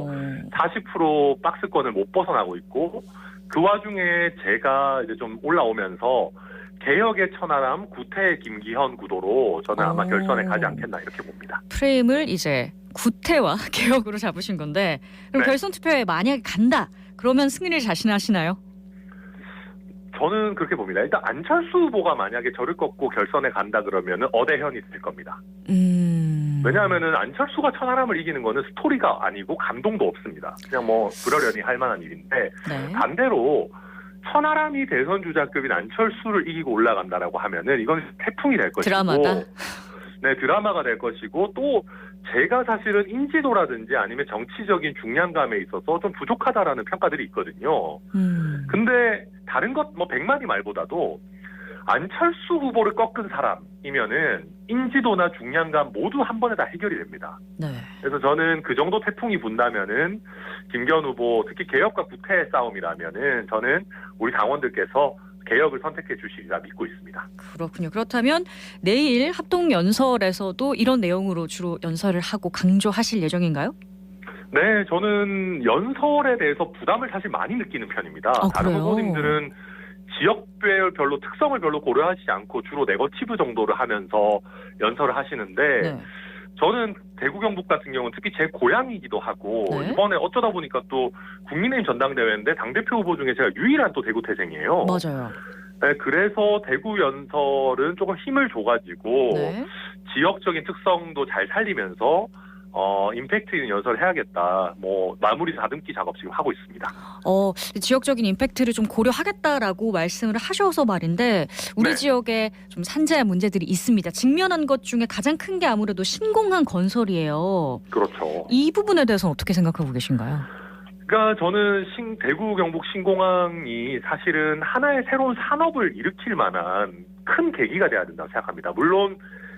40% 박스권을 못 벗어나고 있고 그 와중에 제가 이제 좀 올라오면서 개혁의 천하람, 구태의 김기현 구도로 저는 아마 결선에 가지 않겠나 이렇게 봅니다. 프레임을 이제 구태와 개혁으로 잡으신 건데 그럼 네. 결선 투표에 만약에 간다 그러면 승리를 자신하시나요? 저는 그렇게 봅니다. 일단 안철수 후보가 만약에 저를 꺾고 결선에 간다 그러면은 어대현이 될 겁니다. 왜냐하면은 안철수가 천하람을 이기는 거는 스토리가 아니고 감동도 없습니다. 그냥 뭐 그러려니 할 만한 일인데 네. 반대로 천하람이 대선 주자급인 안철수를 이기고 올라간다라고 하면은 이건 태풍이 될 것이고 드라마다? 네, 드라마가 될 것이고 또 제가 사실은 인지도라든지 아니면 정치적인 중량감에 있어서 좀 부족하다라는 평가들이 있거든요. 근데 다른 것 뭐 100마디 말보다도 안철수 후보를 꺾은 사람이면은 인지도나 중량감 모두 한 번에 다 해결이 됩니다. 네. 그래서 저는 그 정도 태풍이 분다면은 김기현 후보 특히 개혁과 구태의 싸움이라면은 저는 우리 당원들께서 개혁을 선택해 주시리라 믿고 있습니다. 그렇군요. 그렇다면 내일 합동 연설에서도 이런 내용으로 주로 연설을 하고 강조하실 예정인가요? 네, 저는 연설에 대해서 부담을 사실 많이 느끼는 편입니다. 다른 그래요? 후보님들은 지역별로 특성을 별로 고려하지 않고 주로 네거티브 정도를 하면서 연설을 하시는데 네. 저는 대구 경북 같은 경우는 특히 제 고향이기도 하고 네. 이번에 어쩌다 보니까 또 국민의힘 전당대회인데 당대표 후보 중에 제가 유일한 또 대구 태생이에요. 맞아요. 네, 그래서 대구 연설은 조금 힘을 줘가지고 네. 지역적인 특성도 잘 살리면서 임팩트 있는 연설을 해야겠다. 뭐 마무리 다듬기 작업 지금 하고 있습니다. 지역적인 임팩트를 좀 고려하겠다라고 말씀을 하셔서 말인데 우리 네. 지역에 좀 산재한 문제들이 있습니다. 직면한 것 중에 가장 큰 게 아무래도 신공항 건설이에요. 그렇죠. 이 부분에 대해서는 어떻게 생각하고 계신가요? 그러니까 저는 대구 경북 신공항이 사실은 하나의 새로운 산업을 일으킬 만한 큰 계기가 돼야 된다고 생각합니다. 물론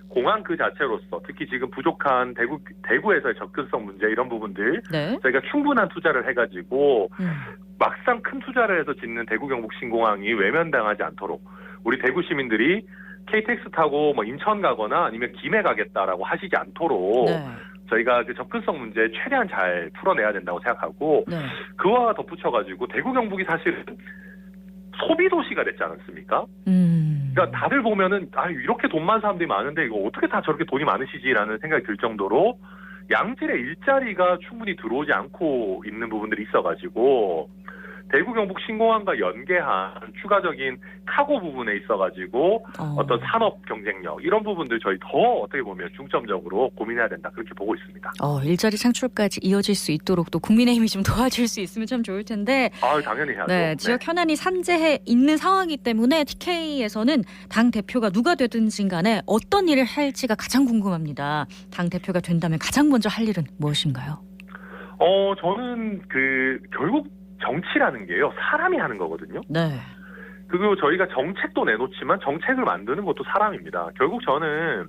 공항 그 자체로서 특히 지금 부족한 대구에서의 접근성 문제 이런 부분들 네. 저희가 충분한 투자를 해가지고 막상 큰 투자를 해서 짓는 대구 경북 신공항이 외면당하지 않도록 우리 대구 시민들이 KTX 타고 뭐 인천 가거나 아니면 김해 가겠다라고 하시지 않도록 네. 저희가 그 접근성 문제 최대한 잘 풀어내야 된다고 생각하고 네. 그와 덧붙여가지고 대구 경북이 사실은 소비 도시가 됐지 않았습니까? 그러니까 다들 보면은 이렇게 돈 많은 사람들이 많은데 이거 어떻게 다 저렇게 돈이 많으시지라는 생각이 들 정도로 양질의 일자리가 충분히 들어오지 않고 있는 부분들이 있어가지고 대구 경북 신공항과 연계한 추가적인 카고 부분에 있어가지고 어떤 산업 경쟁력 이런 부분들 저희 더 어떻게 보면 중점적으로 고민해야 된다 그렇게 보고 있습니다. 일자리 창출까지 이어질 수 있도록 또 국민의힘이 좀 도와줄 수 있으면 참 좋을 텐데. 당연히 해야죠. 네, 지역 현안이 산재해 있는 상황이기 때문에 TK에서는 당 대표가 누가 되든지 간에 어떤 일을 할지가 가장 궁금합니다. 당 대표가 된다면 가장 먼저 할 일은 무엇인가요? 저는 결국 정치라는 게요 사람이 하는 거거든요. 네. 그리고 저희가 정책도 내놓지만 정책을 만드는 것도 사람입니다. 결국 저는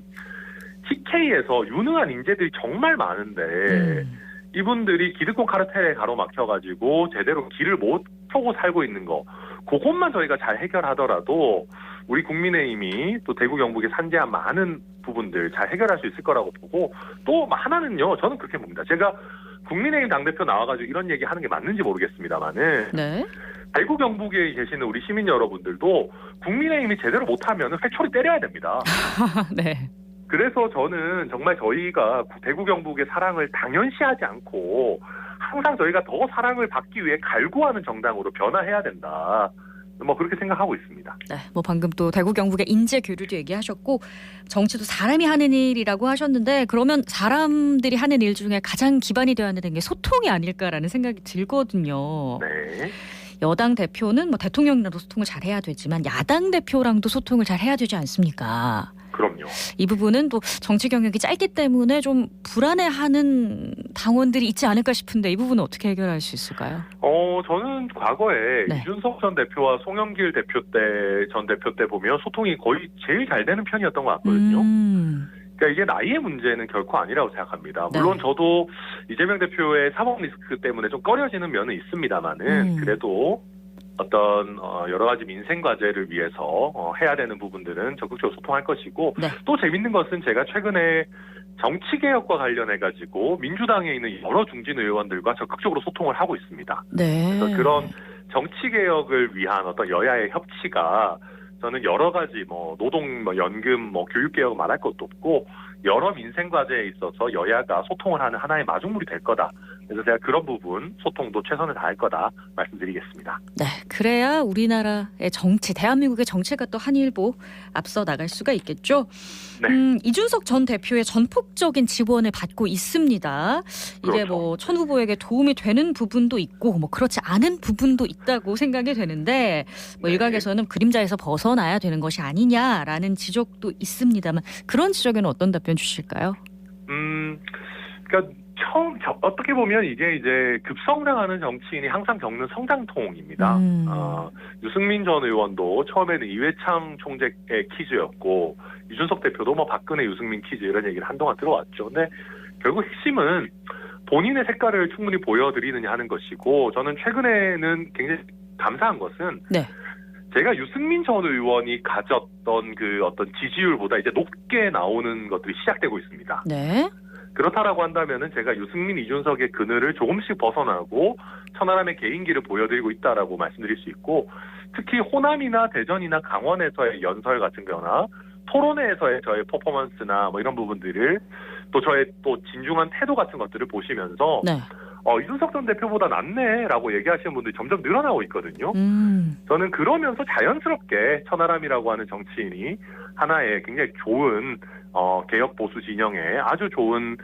TK에서 유능한 인재들이 정말 많은데 이분들이 기득권 카르텔에 가로막혀가지고 제대로 길을 못 펴고 살고 있는 거 그것만 저희가 잘 해결하더라도 우리 국민의힘이 또 대구 경북에 산재한 많은 부분들 잘 해결할 수 있을 거라고 보고 또 하나는요 저는 그렇게 봅니다. 제가 국민의힘 당대표 나와가지고 이런 얘기 하는 게 맞는지 모르겠습니다만은 네. 대구 경북에 계시는 우리 시민 여러분들도 국민의힘이 제대로 못하면 회초리 때려야 됩니다. 네. 그래서 저는 정말 저희가 대구 경북의 사랑을 당연시하지 않고 항상 저희가 더 사랑을 받기 위해 갈구하는 정당으로 변화해야 된다. 뭐 그렇게 생각하고 있습니다. 네, 뭐 방금 또 대구 경북의 인재 교류도 얘기하셨고 정치도 사람이 하는 일이라고 하셨는데 그러면 사람들이 하는 일 중에 가장 기반이 되어야 되는 게 소통이 아닐까라는 생각이 들거든요. 네. 여당 대표는 뭐 대통령이랑도 소통을 잘 해야 되지만 야당 대표랑도 소통을 잘 해야 되지 않습니까? 그럼요. 이 부분은 또 정치 경력이 짧기 때문에 좀 불안해하는 당원들이 있지 않을까 싶은데 이 부분은 어떻게 해결할 수 있을까요? 저는 과거에 네. 이준석 전 대표와 송영길 전 대표 때 보면 소통이 거의 제일 잘 되는 편이었던 것 같거든요. 그러니까 이게 나이의 문제는 결코 아니라고 생각합니다. 물론 네. 저도 이재명 대표의 사법 리스크 때문에 좀 꺼려지는 면은 있습니다만은 그래도 어떤 여러 가지 민생 과제를 위해서 해야 되는 부분들은 적극적으로 소통할 것이고 네. 또 재밌는 것은 제가 최근에 정치개혁과 관련해가지고 민주당에 있는 여러 중진 의원들과 적극적으로 소통을 하고 있습니다. 네. 그래서 그런 정치개혁을 위한 어떤 여야의 협치가 저는 여러 가지 뭐 노동, 뭐 연금, 뭐 교육개혁을 말할 것도 없고 여러 민생 과제에 있어서 여야가 소통을 하는 하나의 마중물이 될 거다. 그래서 제가 그런 부분 소통도 최선을 다할 거다 말씀드리겠습니다. 네, 그래야 우리나라의 정치, 대한민국의 정치가 또 한일보 앞서 나갈 수가 있겠죠. 네. 이준석 전 대표의 전폭적인 지원을 받고 있습니다. 이게 그렇죠. 뭐 천 후보에게 도움이 되는 부분도 있고 뭐 그렇지 않은 부분도 있다고 생각이 되는데 뭐 네. 일각에서는 그림자에서 벗어나야 되는 것이 아니냐라는 지적도 있습니다만 그런 지적에는 어떤 답변 주실까요? 그러니까 어떻게 보면 이게 이제 급성장하는 정치인이 항상 겪는 성장통입니다. 유승민 전 의원도 처음에는 이회창 총재의 퀴즈였고 이준석 대표도 뭐 박근혜 유승민 퀴즈 이런 얘기를 한동안 들어왔죠. 근데 결국 핵심은 본인의 색깔을 충분히 보여드리느냐 하는 것이고 저는 최근에는 굉장히 감사한 것은 네. 제가 유승민 전 의원이 가졌던 그 어떤 지지율보다 이제 높게 나오는 것들이 시작되고 있습니다. 네. 그렇다라고 한다면은 제가 유승민, 이준석의 그늘을 조금씩 벗어나고 천하람의 개인기를 보여드리고 있다라고 말씀드릴 수 있고 특히 호남이나 대전이나 강원에서의 연설 같은 거나 토론회에서의 저의 퍼포먼스나 뭐 이런 부분들을 또 저의 또 진중한 태도 같은 것들을 보시면서 네. 이준석 전 대표보다 낫네라고 얘기하시는 분들이 점점 늘어나고 있거든요. 저는 그러면서 자연스럽게 천하람이라고 하는 정치인이 하나의 굉장히 좋은 개혁 보수 진영의 아주 좋은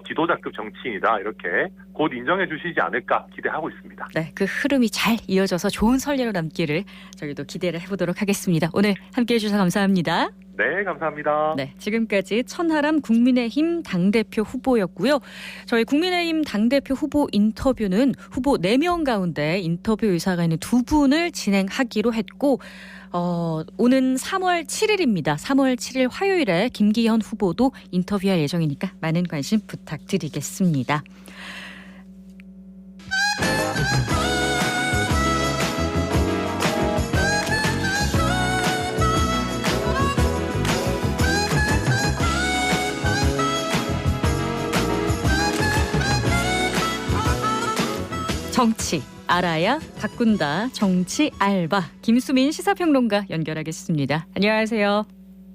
지도자급 정치인이다 이렇게 곧 인정해 주시지 않을까 기대하고 있습니다. 네, 그 흐름이 잘 이어져서 좋은 설레로 남기를 저희도 기대를 해보도록 하겠습니다. 오늘 함께해 주셔서 감사합니다. 네, 감사합니다. 네, 지금까지 천하람 국민의힘 당대표 후보였고요. 저희 국민의힘 당대표 후보 인터뷰는 후보 4명 가운데 인터뷰 의사가 있는 2분을 진행하기로 했고 오는 3월 7일입니다. 3월 7일 화요일에 김기현 후보도 인터뷰할 예정이니까 많은 관심 부탁드리겠습니다. 정치 알아야 바꾼다. 정치 알바. 김수민 시사평론가 연결하겠습니다. 안녕하세요.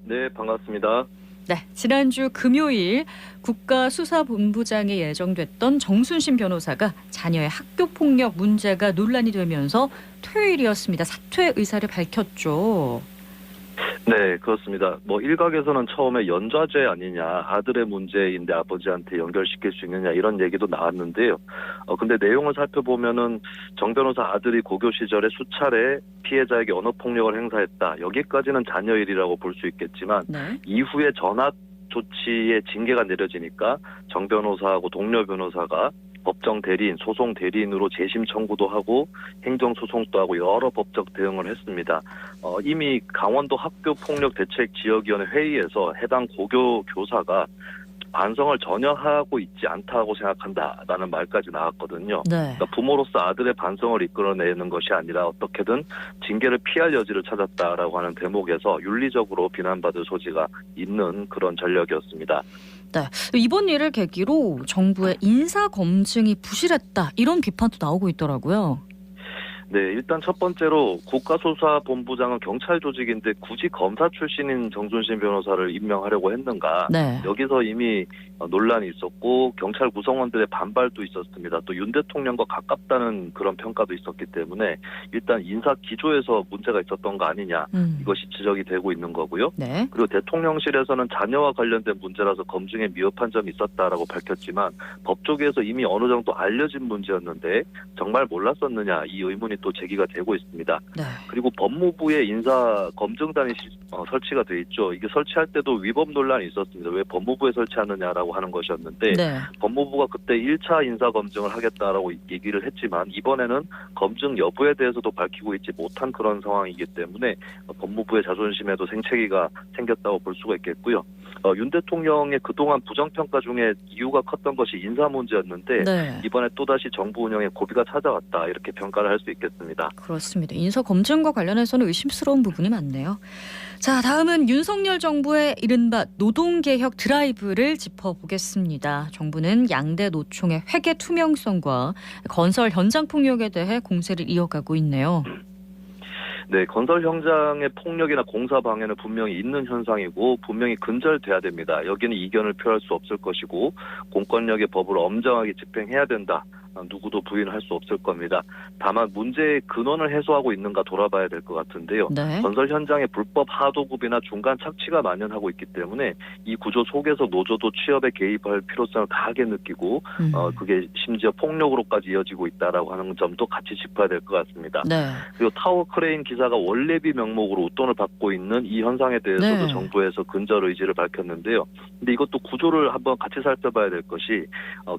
네, 반갑습니다. 네, 지난주 금요일 국가수사본부장에 예정됐던 정순신 변호사가 자녀의 학교폭력 문제가 논란이 되면서 토요일이었습니다. 사퇴 의사를 밝혔죠. 네, 그렇습니다. 뭐 일각에서는 처음에 연좌죄 아니냐, 아들의 문제인데 아버지한테 연결시킬 수 있느냐 이런 얘기도 나왔는데요. 근데 내용을 살펴보면은 정 변호사 아들이 고교 시절에 수차례 피해자에게 언어폭력을 행사했다. 여기까지는 자녀 일이라고 볼 수 있겠지만 네. 이후에 전학 조치의 징계가 내려지니까 정 변호사하고 동료 변호사가 법정 대리인, 소송 대리인으로 재심 청구도 하고 행정소송도 하고 여러 법적 대응을 했습니다. 이미 강원도 학교폭력대책지역위원회 회의에서 해당 고교 교사가 반성을 전혀 하고 있지 않다고 생각한다라는 말까지 나왔거든요. 네. 그러니까 부모로서 아들의 반성을 이끌어내는 것이 아니라 어떻게든 징계를 피할 여지를 찾았다라고 하는 대목에서 윤리적으로 비난받을 소지가 있는 그런 전략이었습니다. 네. 이번 일을 계기로 정부의 인사 검증이 부실했다 이런 비판도 나오고 있더라고요. 네, 일단 첫 번째로 국가수사본부장은 경찰 조직인데 굳이 검사 출신인 정순신 변호사를 임명하려고 했는가? 네. 여기서 이미 논란이 있었고 경찰 구성원들의 반발도 있었습니다. 또 윤 대통령과 가깝다는 그런 평가도 있었기 때문에 일단 인사 기조에서 문제가 있었던 거 아니냐 이것이 지적이 되고 있는 거고요. 네. 그리고 대통령실에서는 자녀와 관련된 문제라서 검증에 미흡한 점이 있었다라고 밝혔지만 법조계에서 이미 어느 정도 알려진 문제였는데 정말 몰랐었느냐 이 의문이 또 제기가 되고 있습니다. 네. 그리고 법무부에 인사 검증단이 설치가 돼 있죠. 이게 설치할 때도 위법 논란이 있었습니다. 왜 법무부에 설치하느냐라고 하는 것이었는데 네. 법무부가 그때 1차 인사 검증을 하겠다라고 얘기를 했지만 이번에는 검증 여부에 대해서도 밝히고 있지 못한 그런 상황이기 때문에 법무부의 자존심에도 생채기가 생겼다고 볼 수가 있겠고요. 윤 대통령의 그동안 부정평가 중에 이유가 컸던 것이 인사 문제였는데 네. 이번에 또다시 정부 운영에 고비가 찾아왔다 이렇게 평가를 할 수 있겠습니다. 그렇습니다. 인사 검증과 관련해서는 의심스러운 부분이 많네요. 자, 다음은 윤석열 정부의 이른바 노동개혁 드라이브를 짚어보겠습니다. 정부는 양대 노총의 회계 투명성과 건설 현장 폭력에 대해 공세를 이어가고 있네요. 네, 건설 현장의 폭력이나 공사 방해는 분명히 있는 현상이고 분명히 근절돼야 됩니다. 여기는 이견을 표할 수 없을 것이고 공권력의 법을 엄정하게 집행해야 된다. 누구도 부인할 수 없을 겁니다. 다만 문제의 근원을 해소하고 있는가 돌아봐야 될 것 같은데요. 네. 건설 현장에 불법 하도급이나 중간 착취가 만연하고 있기 때문에 이 구조 속에서 노조도 취업에 개입할 필요성을 강하게 느끼고 그게 심지어 폭력으로까지 이어지고 있다라고 하는 점도 같이 짚어야 될 것 같습니다. 네. 그리고 타워 크레인 기사가 원래비 명목으로 웃돈을 받고 있는 이 현상에 대해서도 네. 정부에서 근절 의지를 밝혔는데요. 근데 이것도 구조를 한번 같이 살펴봐야 될 것이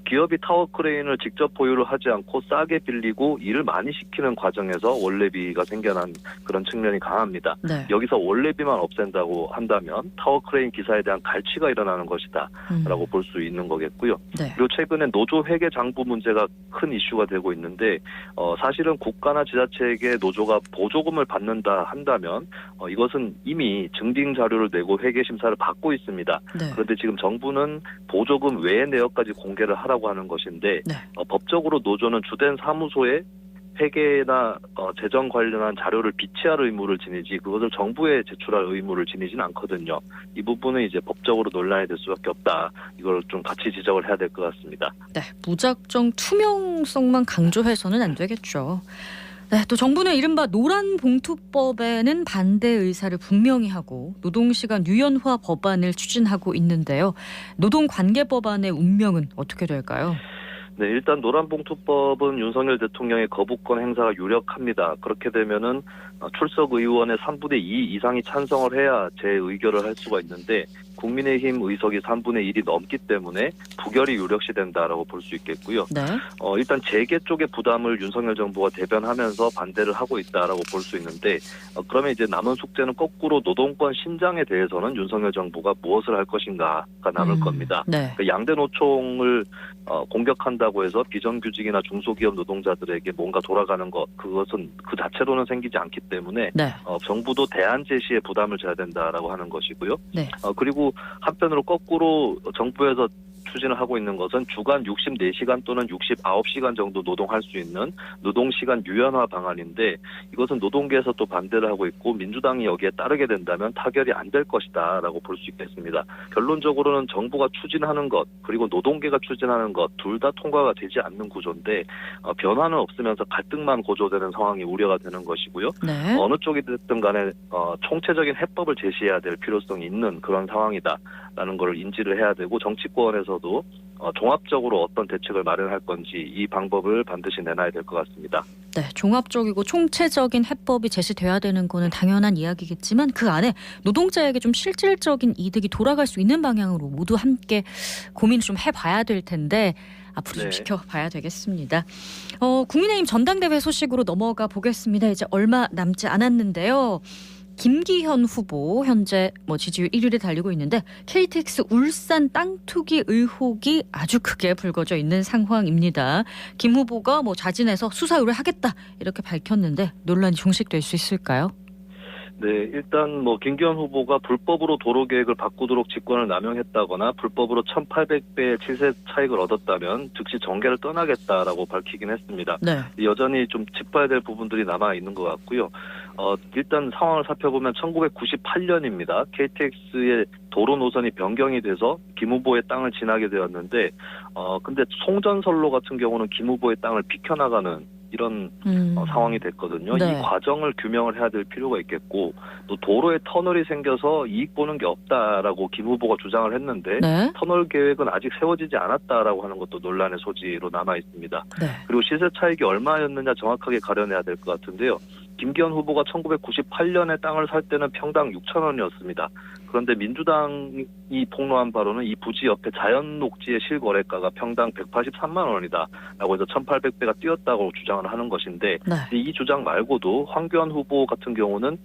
기업이 타워 크레인을 직접 보유를 하지 않고 싸게 빌리고 일을 많이 시키는 과정에서 원래비가 생겨난 그런 측면이 강합니다. 네. 여기서 원래비만 없앤다고 한다면 타워 크레인 기사에 대한 갈취가 일어나는 것이다 라고 볼 수 있는 거겠고요. 네. 그리고 최근에 노조 회계 장부 문제가 큰 이슈가 되고 있는데 사실은 국가나 지자체에게 노조가 보조금을 받는다 한다면 이것은 이미 증빙 자료를 내고 회계 심사를 받고 있습니다. 네. 그런데 지금 정부는 보조금 외의 내역까지 공개를 하라고 하는 것인데 네. 법적으로 노조는 주된 사무소에 회계나 재정 관련한 자료를 비치할 의무를 지니지 그것을 정부에 제출할 의무를 지니진 않거든요. 이 부분은 이제 법적으로 논란이 될 수밖에 없다. 이걸 좀 같이 지적을 해야 될 것 같습니다. 네, 무작정 투명성만 강조해서는 안 되겠죠. 네, 또 정부는 이른바 노란봉투법에는 반대 의사를 분명히 하고 노동시간 유연화 법안을 추진하고 있는데요. 노동관계법안의 운명은 어떻게 될까요? 네, 일단 노란봉투법은 윤석열 대통령의 거부권 행사가 유력합니다. 그렇게 되면은 출석 의원의 3분의 2 이상이 찬성을 해야 재의결을 할 수가 있는데 국민의힘 의석이 3분의 1이 넘기 때문에 부결이 유력시된다라고 볼 수 있겠고요. 네. 일단 재계 쪽의 부담을 윤석열 정부가 대변하면서 반대를 하고 있다라고 볼 수 있는데 그러면 이제 남은 숙제는 거꾸로 노동권 신장에 대해서는 윤석열 정부가 무엇을 할 것인가가 남을 겁니다. 네. 그러니까 양대 노총을 공격한다고 해서 비정규직이나 중소기업 노동자들에게 뭔가 돌아가는 것 그것은 그 자체로는 생기지 않기 때문에 네. 정부도 대안 제시에 부담을 져야 된다라고 하는 것이고요. 네. 그리고 한편으로 거꾸로 정부에서 추진을 하고 있는 것은 주간 64시간 또는 69시간 정도 노동할 수 있는 노동시간 유연화 방안인데 이것은 노동계에서 또 반대를 하고 있고 민주당이 여기에 따르게 된다면 타결이 안 될 것이다 라고 볼 수 있겠습니다. 결론적으로는 정부가 추진하는 것 그리고 노동계가 추진하는 것 둘 다 통과가 되지 않는 구조인데 변화는 없으면서 갈등만 고조되는 상황이 우려가 되는 것이고요. 네. 어느 쪽이 됐든 간에 총체적인 해법을 제시해야 될 필요성이 있는 그런 상황이다라는 걸 인지를 해야 되고 정치권에서도 종합적으로 어떤 대책을 마련할 건지 이 방법을 반드시 내놔야 될 것 같습니다. 네, 종합적이고 총체적인 해법이 제시돼야 되는 거는 당연한 이야기겠지만 그 안에 노동자에게 좀 실질적인 이득이 돌아갈 수 있는 방향으로 모두 함께 고민을 좀 해봐야 될 텐데 앞으로 좀 네. 지켜봐야 되겠습니다. 국민의힘 전당대회 소식으로 넘어가 보겠습니다. 이제 얼마 남지 않았는데요. 김기현 후보 현재 지지율 1위를 달리고 있는데 KTX 울산 땅 투기 의혹이 아주 크게 불거져 있는 상황입니다. 김 후보가 자진해서 수사 의뢰하겠다 이렇게 밝혔는데 논란이 종식될 수 있을까요? 네, 일단 김기현 후보가 불법으로 도로 계획을 바꾸도록 직권을 남용했다거나 불법으로 1,800배의 치세 차익을 얻었다면 즉시 정계를 떠나겠다라고 밝히긴 했습니다. 네. 여전히 좀 짚어야 될 부분들이 남아 있는 것 같고요. 일단 상황을 살펴보면 1998년입니다. KTX의 도로 노선이 변경이 돼서 김 후보의 땅을 지나게 되었는데, 근데 송전선로 같은 경우는 김 후보의 땅을 비켜나가는 이런 상황이 됐거든요. 네. 이 과정을 규명을 해야 될 필요가 있겠고, 또 도로에 터널이 생겨서 이익 보는 게 없다라고 김 후보가 주장을 했는데 네. 터널 계획은 아직 세워지지 않았다라고 하는 것도 논란의 소지로 남아 있습니다. 네. 그리고 시세 차익이 얼마였느냐 정확하게 가려내야 될 것 같은데요. 김기현 후보가 1998년에 땅을 살 때는 평당 6,000원이었습니다. 그런데 민주당이 폭로한 바로는 이 부지 옆에 자연 녹지의 실거래가가 평당 183만 원이다라고 해서 1,800배가 뛰었다고 주장을 하는 것인데, 네. 이 주장 말고도 황교안 후보 같은 경우는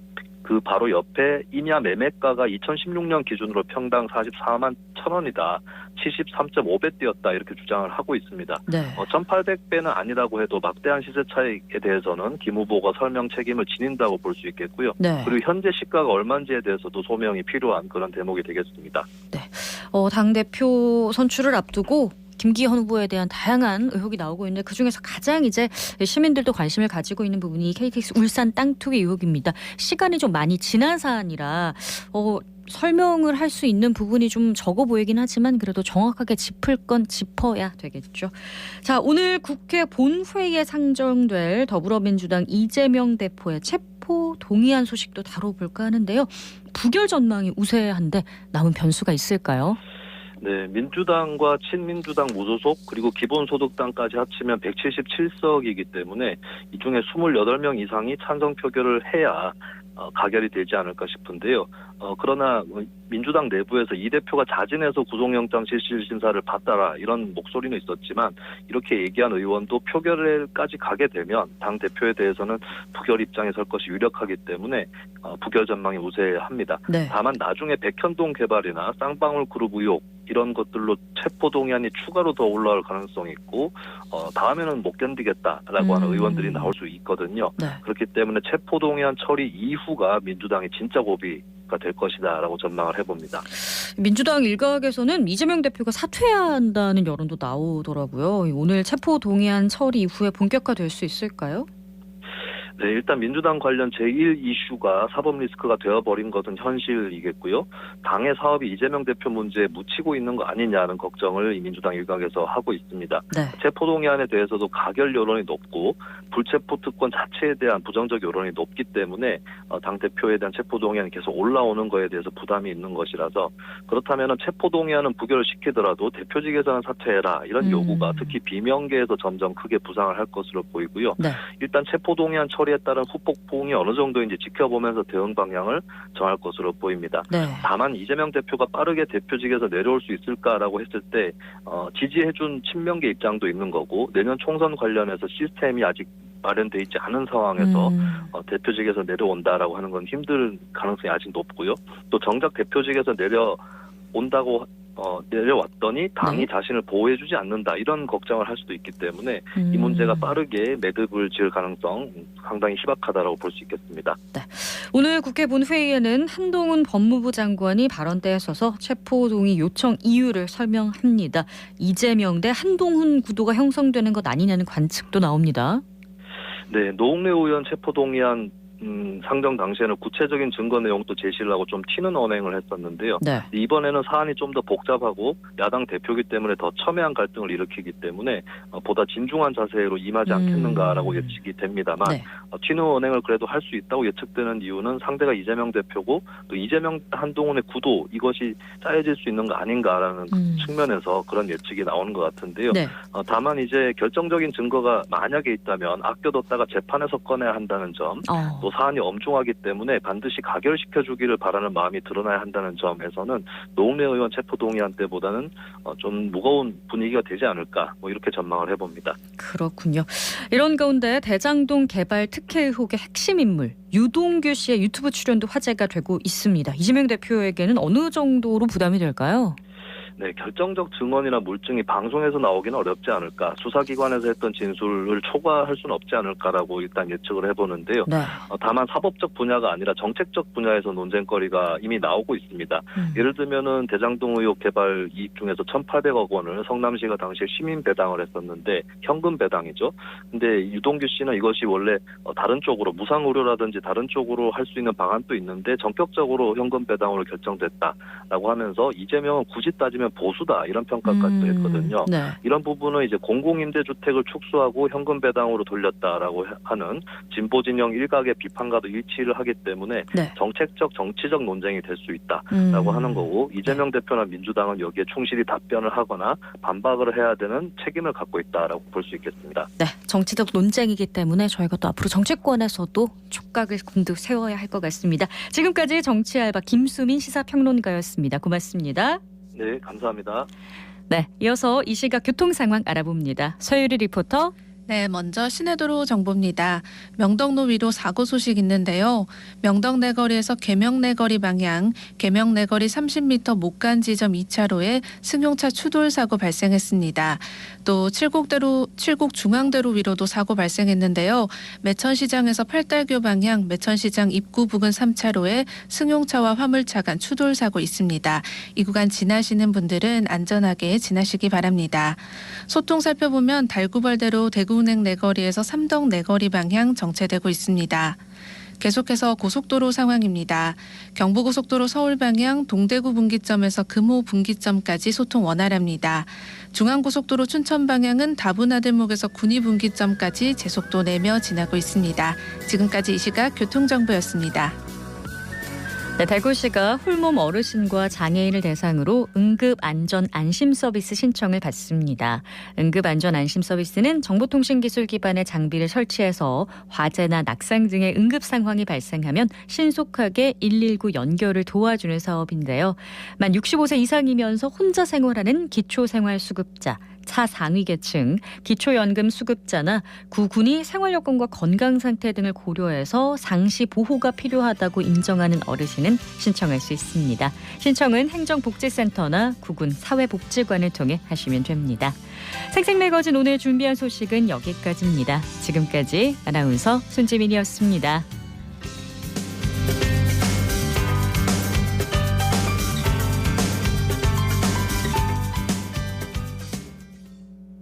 그 바로 옆에 인야 매매가가 2016년 기준으로 평당 44만 1,000원이다. 73.5배 뛰었다. 이렇게 주장을 하고 있습니다. 네. 1,800배는 아니라고 해도 막대한 시세 차익에 대해서는 김 후보가 설명 책임을 지닌다고 볼 수 있겠고요. 네. 그리고 현재 시가가 얼마인지에 대해서도 소명이 필요한 그런 대목이 되겠습니다. 네. 당대표 선출을 앞두고 김기현 후보에 대한 다양한 의혹이 나오고 있는데 그중에서 가장 이제 시민들도 관심을 가지고 있는 부분이 KTX 울산 땅 투기 의혹입니다. 시간이 좀 많이 지난 사안이라 설명을 할 수 있는 부분이 좀 적어 보이긴 하지만 그래도 정확하게 짚을 건 짚어야 되겠죠. 자, 오늘 국회 본회의에 상정될 더불어민주당 이재명 대표의 체포 동의안 소식도 다뤄볼까 하는데요. 부결 전망이 우세한데 남은 변수가 있을까요? 네, 민주당과 친민주당 무소속 그리고 기본소득당까지 합치면 177석이기 때문에 이 중에 28명 이상이 찬성 표결을 해야 가결이 되지 않을까 싶은데요. 그러나 민주당 내부에서 이 대표가 자진해서 구속영장 실질 심사를 받아라 이런 목소리는 있었지만 이렇게 얘기한 의원도 표결까지 가게 되면 당 대표에 대해서는 부결 입장에 설 것이 유력하기 때문에 부결 전망이 우세합니다. 네. 다만 나중에 백현동 개발이나 쌍방울 그룹 의혹 이런 것들로 체포 동의안이 추가로 더 올라올 가능성이 있고 다음에는 못 견디겠다라고 하는 의원들이 나올 수 있거든요. 네. 그렇기 때문에 체포 동의안 처리 이후가 민주당의 진짜 고비가 될 것이다라고 전망을 해봅니다. 민주당 일각에서는 이재명 대표가 사퇴해야 한다는 여론도 나오더라고요. 오늘 체포 동의안 처리 이후에 본격화될 수 있을까요? 네, 일단 민주당 관련 제1 이슈가 사법 리스크가 되어버린 것은 현실이겠고요. 당의 사업이 이재명 대표 문제에 묻히고 있는 거 아니냐는 걱정을 이 민주당 일각에서 하고 있습니다. 네. 체포동의안에 대해서도 가결 여론이 높고 불체포 특권 자체에 대한 부정적 여론이 높기 때문에 당 대표에 대한 체포동의안이 계속 올라오는 거에 대해서 부담이 있는 것이라서 그렇다면 체포동의안은 부결을 시키더라도 대표직에서는 사퇴해라 이런 요구가 특히 비명계에서 점점 크게 부상을 할 것으로 보이고요. 네. 일단 체포동의안 처리에 따른 후폭풍이 어느 정도인지 지켜보면서 대응 방향을 정할 것으로 보입니다. 네. 다만 이재명 대표가 빠르게 대표직에서 내려올 수 있을까라고 했을 때 지지해준 친명계 입장도 있는 거고 내년 총선 관련해서 시스템이 아직 마련돼 있지 않은 상황에서 대표직에서 내려온다라고 하는 건 힘들 가능성이 아직 높고요. 또 정작 대표직에서 내려온다고 내려왔더니 당이 자신을 보호해주지 않는다 이런 걱정을 할 수도 있기 때문에 이 문제가 빠르게 매듭을 지을 가능성 상당히 희박하다라고 볼 수 있겠습니다. 네. 오늘 국회 본회의에는 한동훈 법무부 장관이 발언대에 서서 체포동의 요청 이유를 설명합니다. 이재명 대 한동훈 구도가 형성되는 것 아니냐는 관측도 나옵니다. 네, 노웅래 의원 체포동의안 상정 당시에는 구체적인 증거 내용도 제시를 하고 좀 튀는 언행을 했었는데요. 네. 이번에는 사안이 좀 더 복잡하고 야당 대표이기 때문에 더 첨예한 갈등을 일으키기 때문에 보다 진중한 자세로 임하지 않겠는가라고 예측이 됩니다만 네. 튀는 언행을 그래도 할 수 있다고 예측되는 이유는 상대가 이재명 대표고 또 이재명 한동훈의 구도 이것이 짜여질 수 있는 거 아닌가라는 측면에서 그런 예측이 나오는 것 같은데요. 네. 다만 이제 결정적인 증거가 만약에 있다면 아껴뒀다가 재판에서 꺼내야 한다는 점 또 사안이 엄중하기 때문에 반드시 가결시켜주기를 바라는 마음이 드러나야 한다는 점에서는 노웅래 의원 체포동의안 때보다는 좀 무거운 분위기가 되지 않을까 이렇게 전망을 해봅니다. 그렇군요. 이런 가운데 대장동 개발 특혜 의혹의 핵심 인물 유동규 씨의 유튜브 출연도 화제가 되고 있습니다. 이재명 대표에게는 어느 정도로 부담이 될까요? 네, 결정적 증언이나 물증이 방송에서 나오기는 어렵지 않을까. 수사기관에서 했던 진술을 초과할 수는 없지 않을까라고 일단 예측을 해보는데요. 네. 다만 사법적 분야가 아니라 정책적 분야에서 논쟁거리가 이미 나오고 있습니다. 예를 들면은 대장동 의혹 개발 이익 중에서 1,800억 원을 성남시가 당시에 시민 배당을 했었는데 현금 배당이죠. 근데 유동규 씨는 이것이 원래 다른 쪽으로 무상 의료라든지 다른 쪽으로 할 수 있는 방안도 있는데 전격적으로 현금 배당으로 결정됐다라고 하면서 이재명은 굳이 따지면 보수다 이런 평가까지도 했거든요. 네. 이런 부분은 이제 공공임대주택을 축소하고 현금 배당으로 돌렸다라고 하는 진보 진영 일각의 비판과도 일치를 하기 때문에 네. 정책적 정치적 논쟁이 될 수 있다라고 하는 거고 이재명 대표나 민주당은 여기에 충실히 답변을 하거나 반박을 해야 되는 책임을 갖고 있다라고 볼 수 있겠습니다. 네, 정치적 논쟁이기 때문에 저희가 또 앞으로 정치권에서도 촉각을 곤두 세워야 할 것 같습니다. 지금까지 정치알바 김수민 시사평론가였습니다. 고맙습니다. 네, 감사합니다. 네, 이어서 이 시각 교통 상황 알아봅니다. 서유리 리포터. 네, 먼저 시내도로 정보입니다. 명덕로 위로 사고 소식 있는데요. 명덕 내거리에서 계명 내거리 방향, 계명 내거리 30m 못 간 지점 2차로에 승용차 추돌 사고 발생했습니다. 또 칠곡 중앙대로 위로도 사고 발생했는데요. 매천시장에서 팔달교 방향, 매천시장 입구 부근 3차로에 승용차와 화물차 간 추돌 사고 있습니다. 이 구간 지나시는 분들은 안전하게 지나시기 바랍니다. 소통 살펴보면 달구벌대로 대구은행 내거리에서 삼덕 내거리 방향 정체되고 있습니다. 계속해서 고속도로 상황입니다. 경부고속도로 서울 방향 동대구 분기점에서 금호 분기점까지 소통 원활합니다. 중앙고속도로 춘천 방향은 다부나들목에서 군위 분기점까지 제속도 내며 지나고 있습니다. 지금까지 이 시각 교통정보였습니다. 네, 대구시가 홀몸 어르신과 장애인을 대상으로 응급안전안심서비스 신청을 받습니다. 응급안전안심서비스는 정보통신기술 기반의 장비를 설치해서 화재나 낙상 등의 응급 상황이 발생하면 신속하게 119 연결을 도와주는 사업인데요. 만 65세 이상이면서 혼자 생활하는 기초생활수급자, 차상위계층, 기초연금 수급자나 구군이 생활여건과 건강상태 등을 고려해서 상시 보호가 필요하다고 인정하는 어르신은 신청할 수 있습니다. 신청은 행정복지센터나 구군 사회복지관을 통해 하시면 됩니다. 생생매거진 오늘 준비한 소식은 여기까지입니다. 지금까지 아나운서 손지민이었습니다.